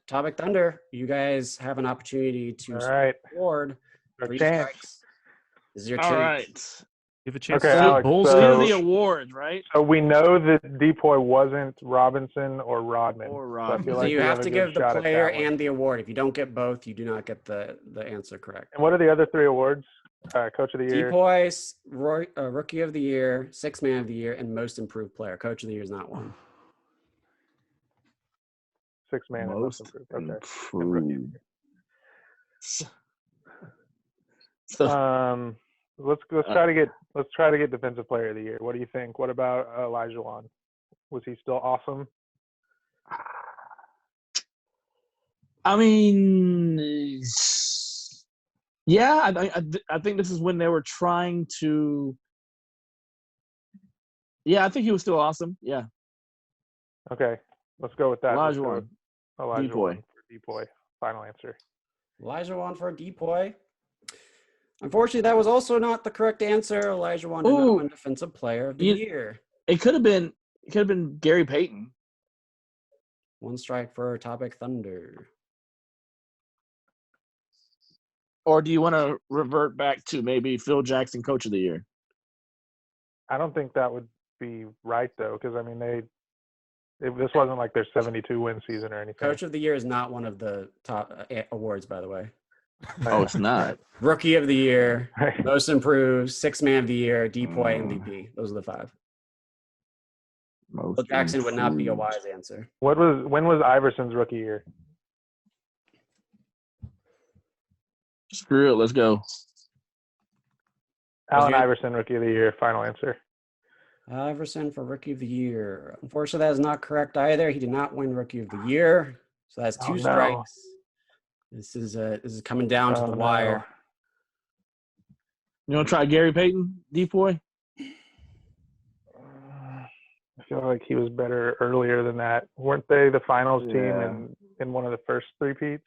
A: Topic Thunder, you guys have an opportunity to award 3 strikes. This is your chance.
F: All right.
D: You have a chance
E: Okay,
D: to
E: Alex,
D: Bulls
E: so-
F: These are
D: coach.
F: the awards, right?
E: So we know that Depoy wasn't Robinson or Rodman.
F: Or
E: So, I
F: Rodman.
E: feel
A: So
E: like
A: you
E: we
A: have
E: a
A: to
E: good
A: give the
E: shot at
A: player
E: that one.
A: and the award. If you don't get both, you do not get the answer correct.
E: And what are the other 3 awards? Coach of the Year.
A: DPOY, Rookie of the Year, Sixth Man of the Year, and Most Improved Player. Coach of the Year is not one.
E: 6 man and most
F: Most
E: improved. Okay.
F: improved. So,
E: Let's try to get Defensive Player of the Year. What do you think? What about Elijah Wan? Was he still awesome?
F: I mean, yeah, I think this is when they were trying to. Yeah, I think he was still awesome. Yeah,
E: Okay, let's go with that.
F: Elijah
E: Let's go
F: Wan.
E: with Elijah
F: Depoy.
E: Wan for Depoy. Final answer.
A: Elijah Wan for DPOY. Unfortunately, that was also not the correct answer. Elijah Wan did not
F: Ooh.
A: win Defensive Player of the
F: You-
A: Year.
F: It could have been Gary Payton.
A: 1 strike for Topic Thunder.
F: Or do you want to revert back to maybe Phil Jackson, Coach of the Year?
E: I don't think that would be right though, because I mean this wasn't like their 72 win season or anything.
A: Coach of the Year is not one of the top awards, by the way.
F: Oh, it's not.
A: Rookie of the Year,
E: Right.
A: Most Improved, Sixth Man of the Year, DPOY, MVP. Those are the 5.
F: Most
A: Phil Jackson would not be a
F: improved.
A: wise answer.
E: When was Iverson's rookie year?
F: Screw it. Let's go.
E: Allen
A: your-
E: Iverson rookie of the year. Final answer.
A: Iverson for Rookie of the Year. Unfortunately, that is not correct either. He did not win Rookie of the Year. So that's 2
E: Oh, no.
A: strikes. This is coming down to
E: Oh,
A: the
E: no.
A: wire.
F: You want to try Gary Payton, Depoy?
E: I feel like he was better earlier than that. Weren't they the finals team
F: Yeah.
E: in one of the first 3-peats?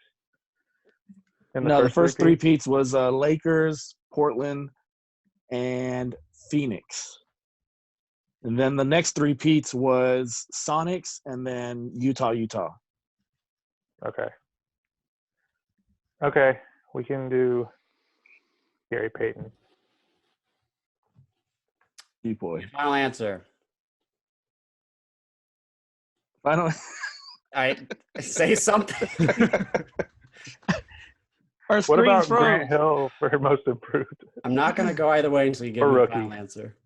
F: No, the first 3-peats was Lakers, Portland, and Phoenix. And then the next 3-peats was Sonics and then Utah.
E: Okay. Okay, we can do Gary Payton.
F: Depoy.
A: Final answer.
F: Final.
A: I say something.
F: Our
E: What
F: screen
E: about
F: froze.
E: Grant Hill for most improved?
A: I'm not going to go either way until you give
E: Or
A: me a
E: rookie.
A: final answer.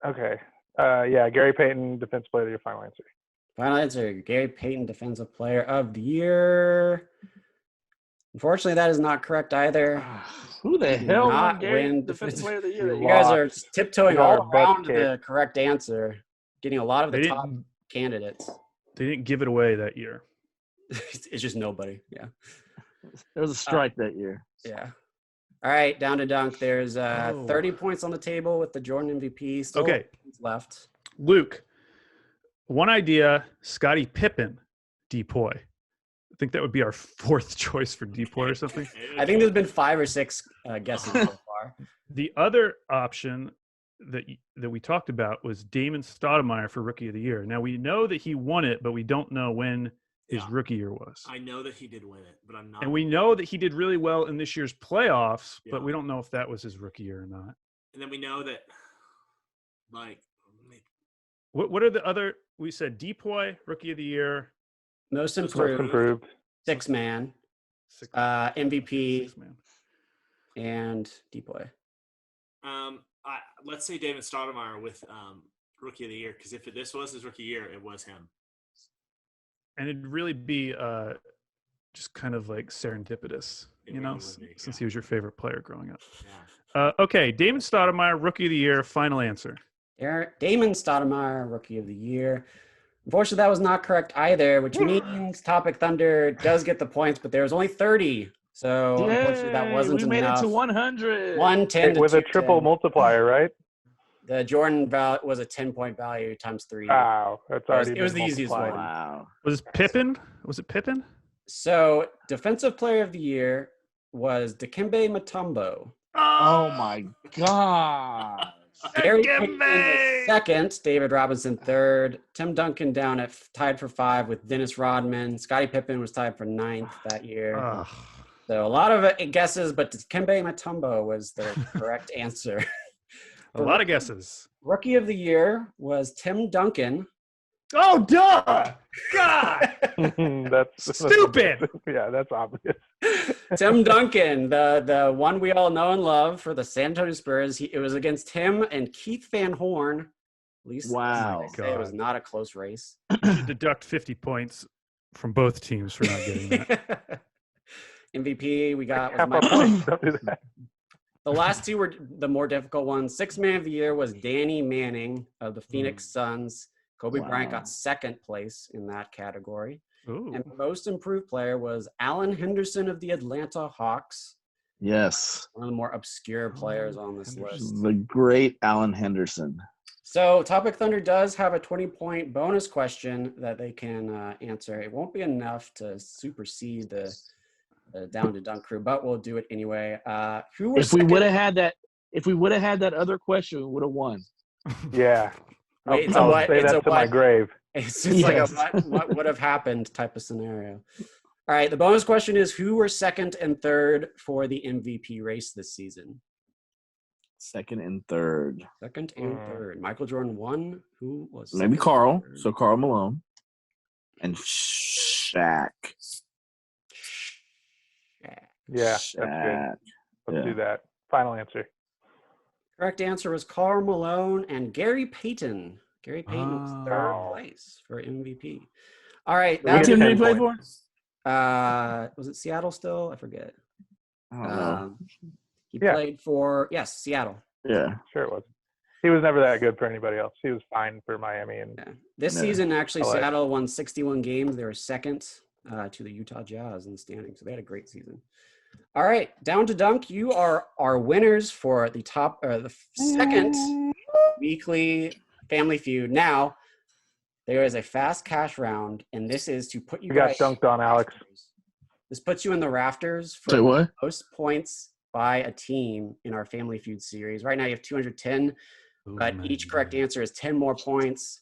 E: Okay. Yeah, Gary Payton, defensive player of the year. Final answer.
A: Final answer. Gary Payton, Defensive Player of the Year. Unfortunately, that is not correct either.
F: Who the
A: He did
F: hell
A: not
F: won Gary
A: win
F: Defensive
A: defensive-
F: Player of the Year?
E: You
F: that
A: You
F: year?
A: guys are tiptoeing
E: You are
A: all
E: butt
A: around
E: kicked.
A: the correct answer, getting a lot of
D: They
A: the top
D: didn't.
A: candidates.
D: They didn't give it away that year.
A: It's just nobody. Yeah.
F: There was a strike that year.
A: Yeah. All right, down to dunk. There's
D: Oh.
A: 30 points on the table with the Jordan MVP. Still
D: Okay.
A: points left.
D: Luke, One idea, Scottie Pippen, Depoy. I think that would be our fourth choice for Depoy or something.
A: I think there's been 5 or 6 guesses so far.
D: The other option that we talked about was Damon Stoudemire for Rookie of the Year. Now we know that he won it, but we don't know when his rookie year was.
C: I know that he did win it, but I'm not.
D: And we know that he did really well in this year's playoffs, but we don't know if that was his rookie year or not.
C: And then we know that, like,
D: what are the other? We said Depoy, Rookie of the Year,
A: Most improved. 6-man, MVP,
D: 6-man.
A: and Depoy.
C: Let's say David Stoudemire with Rookie of the Year, because if this was his rookie year, it was him.
D: And it'd really be just kind of like serendipitous, since he was your favorite player growing up.
C: Yeah.
D: Okay, Damon Stoudemire, Rookie of the Year, final answer.
A: Damon Stoudemire, Rookie of the Year. Unfortunately, that was not correct either, which means Topic Thunder does get the points, but there was only 30. So unfortunately, that wasn't enough.
B: We made it to 100.
A: 110
E: with a triple multiplier, right?
A: The Jordan was a 10-point value times 3.
E: Wow, that's already
A: It was the easiest one.
F: Wow.
D: Was it Pippen?
A: So Defensive Player of the Year was Dikembe Mutombo.
F: Oh my God.
A: Gary Payton was second, David Robinson third, Tim Duncan down at tied for 5 with Dennis Rodman. Scottie Pippen was tied for 9th that year. So a lot of guesses, but Dikembe Mutombo was the correct answer.
D: A lot of guesses.
A: Rookie of the Year was Tim Duncan.
D: Oh, duh! God!
E: That's
D: stupid.
E: Yeah, that's obvious.
A: Tim Duncan, the one we all know and love for the San Antonio Spurs. It was against him and Keith Van Horn. At least
F: wow,
A: it was not a close race.
D: You should deduct 50 points from both teams for not getting that.
A: MVP we got was
E: Half
A: Michael.
E: points, don't do that.
A: The last two were the more difficult ones. 6-man of the year was Danny Manning of the Phoenix Suns. Kobe Bryant got 2nd place in that category.
D: Ooh.
A: And most improved player was Allen Henderson of the Atlanta Hawks.
F: Yes.
A: One of the more obscure players on this list.
F: The great Allen Henderson.
A: So Topic Thunder does have a 20-point bonus question that they can answer. It won't be enough to supersede the Down to Dunk crew, but we'll do it anyway.
F: If we would have had that other question, we would have won.
E: Yeah.
A: Wait,
E: I'll say that to my grave.
A: It's just like a what would have happened type of scenario. All right, the bonus question is who were 2nd and 3rd for the MVP race this season?
F: 2nd and 3rd.
A: 2nd and 3rd. Michael Jordan won. Who was
F: maybe Carl? So Karl Malone and Shaq.
E: Yeah, that's good. Let's do that. Final answer.
A: Correct answer was Karl Malone and Gary Payton. Gary Payton was 3rd place for MVP. All right.
F: What team did he play for?
A: Was it Seattle still? I forget.
F: I don't know.
A: He played for, Seattle.
F: Yeah.
E: Sure it was. He was never that good for anybody else. He was fine for Miami. And
A: This season, actually,
E: LA.
A: Seattle won 61 games. They were 2nd to the Utah Jazz in the standings. So they had a great season. All right, Down to Dunk, you are our winners for the 2nd weekly Family Feud. Now, there is a fast cash round, and this is to put you guys.
E: Got dunked on, Alex.
A: This puts you in the rafters for most points by a team in our Family Feud series. Right now, you have 210, but each correct answer is 10 more points.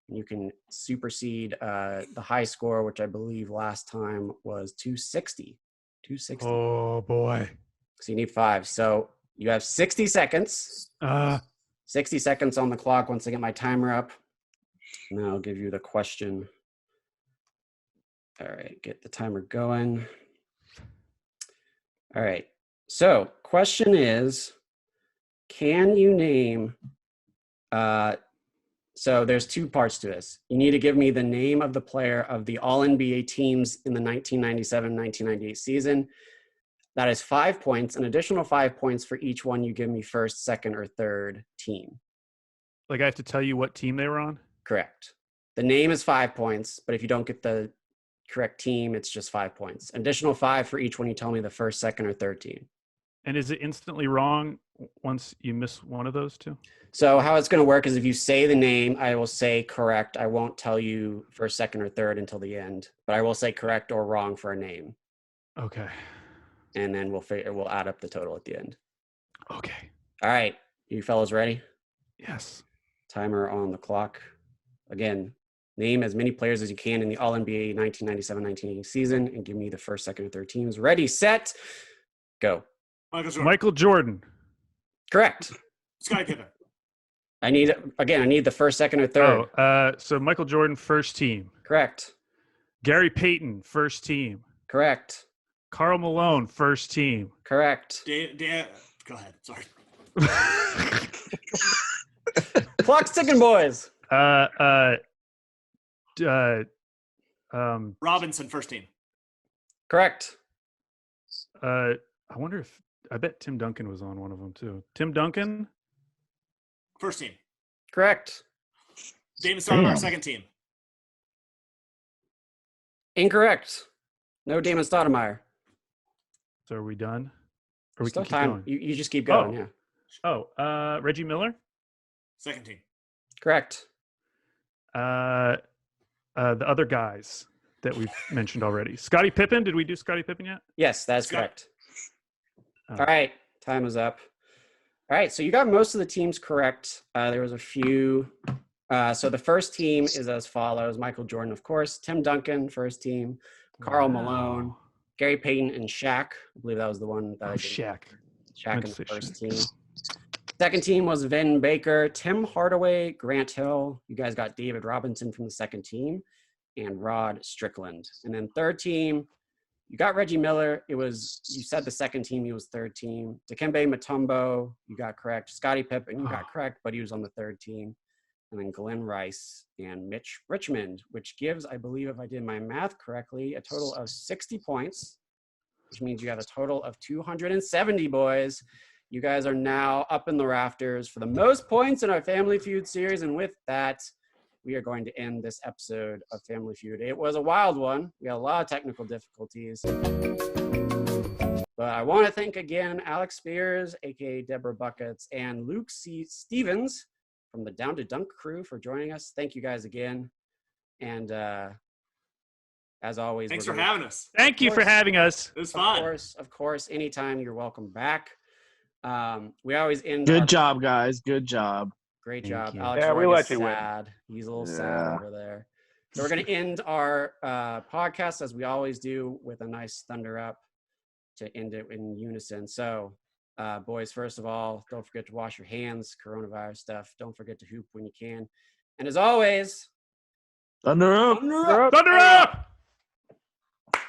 A: You can supersede the high score, which I believe last time was 260. 260.
D: Oh, boy.
A: So you need 5. So you have 60 seconds. 60 seconds on the clock once I get my timer up. And then I'll give you the question. All right, get the timer going. All right. So question is, can you name so there's 2 parts to this. You need to give me the name of the player of the All-NBA teams in the 1997-1998 season. That is 5 points, an additional 5 points for each one you give me first, second, or third team.
D: Like I have to tell you what team they were on?
A: Correct. The name is 5 points, but if you don't get the correct team, it's just 5 points. An additional 5 for each one you tell me the first, second, or third team.
D: And is it instantly wrong once you miss one of those two?
A: So how it's going to work is if you say the name, I will say correct. I won't tell you first, second, or third until the end, but I will say correct or wrong for a name.
D: Okay.
A: And then we'll add up the total at the end.
D: Okay.
A: All right. You fellas ready?
D: Yes.
A: Timer on the clock. Again, name as many players as you can in the All-NBA 1997-1980 season and give me the first, second, and third teams. Ready, set, go.
C: Michael Jordan.
A: Correct.
C: Scottie Pippen.
A: I need the first, second, or third.
D: So Michael Jordan, first team.
A: Correct.
D: Gary Payton, first team.
A: Correct.
D: Karl Malone, first team.
A: Correct.
C: Go ahead. Sorry.
A: Clock's ticking, boys.
C: Robinson, first team.
A: Correct.
D: I wonder if I bet Tim Duncan was on one of them too. Tim Duncan,
C: first team.
A: Correct.
C: Damon Stoudemire, second team.
A: Incorrect. No Damon Stoudemire.
D: So are we done? Or we
A: Still
D: can keep
A: time.
D: going?
A: You just keep going. Yeah.
D: Oh, Reggie Miller,
C: Second team.
A: Correct.
D: the other guys that we've mentioned already. Scottie Pippen. Did we do Scottie Pippen yet?
A: Yes, that's
C: Scott.
A: correct.
D: Oh.
A: All right, time is up. All right, so you got most of the teams correct. There was a few. So the first team is as follows: Michael Jordan, of course; Tim Duncan, first team; Karl Malone; Gary Payton, and Shaq. I believe that was the one that I did.
D: Shaq.
A: Shaq in the first team. Second team was Vin Baker, Tim Hardaway, Grant Hill. You guys got David Robinson from the second team, and Rod Strickland. And then third team, you got Reggie Miller. You said the second team, he was third team. Dikembe Mutombo, you got correct. Scottie Pippen, you got correct, but he was on the third team. And then Glenn Rice and Mitch Richmond, which gives, I believe, if I did my math correctly, a total of 60 points, which means you have a total of 270, boys. You guys are now up in the rafters for the most points in our Family Feud series. And with that, we are going to end this episode of Family Feud. It was a wild one. We had a lot of technical difficulties. But I want to thank again Alex Spears, a.k.a. Deborah Buckets, and Luke C. Stevens from the Down to Dunk crew for joining us. Thank you guys again. And as always,
C: thanks for having us.
D: Thank you for having us.
C: It was fun.
A: Of course. Anytime, you're welcome back. We always end.
F: Good job, guys. Good job.
A: Great
D: Thank
A: job.
D: you.
A: Alex
E: Yeah, we
A: Roy
E: let
A: is
E: you win.
A: sad. He's a little sad over there. So we're going to end our podcast as we always do with a nice thunder up to end it in unison. So, boys, first of all, don't forget to wash your hands, coronavirus stuff. Don't forget to hoop when you can. And as always,
F: Thunder up.
A: thunder up!
D: Thunder up!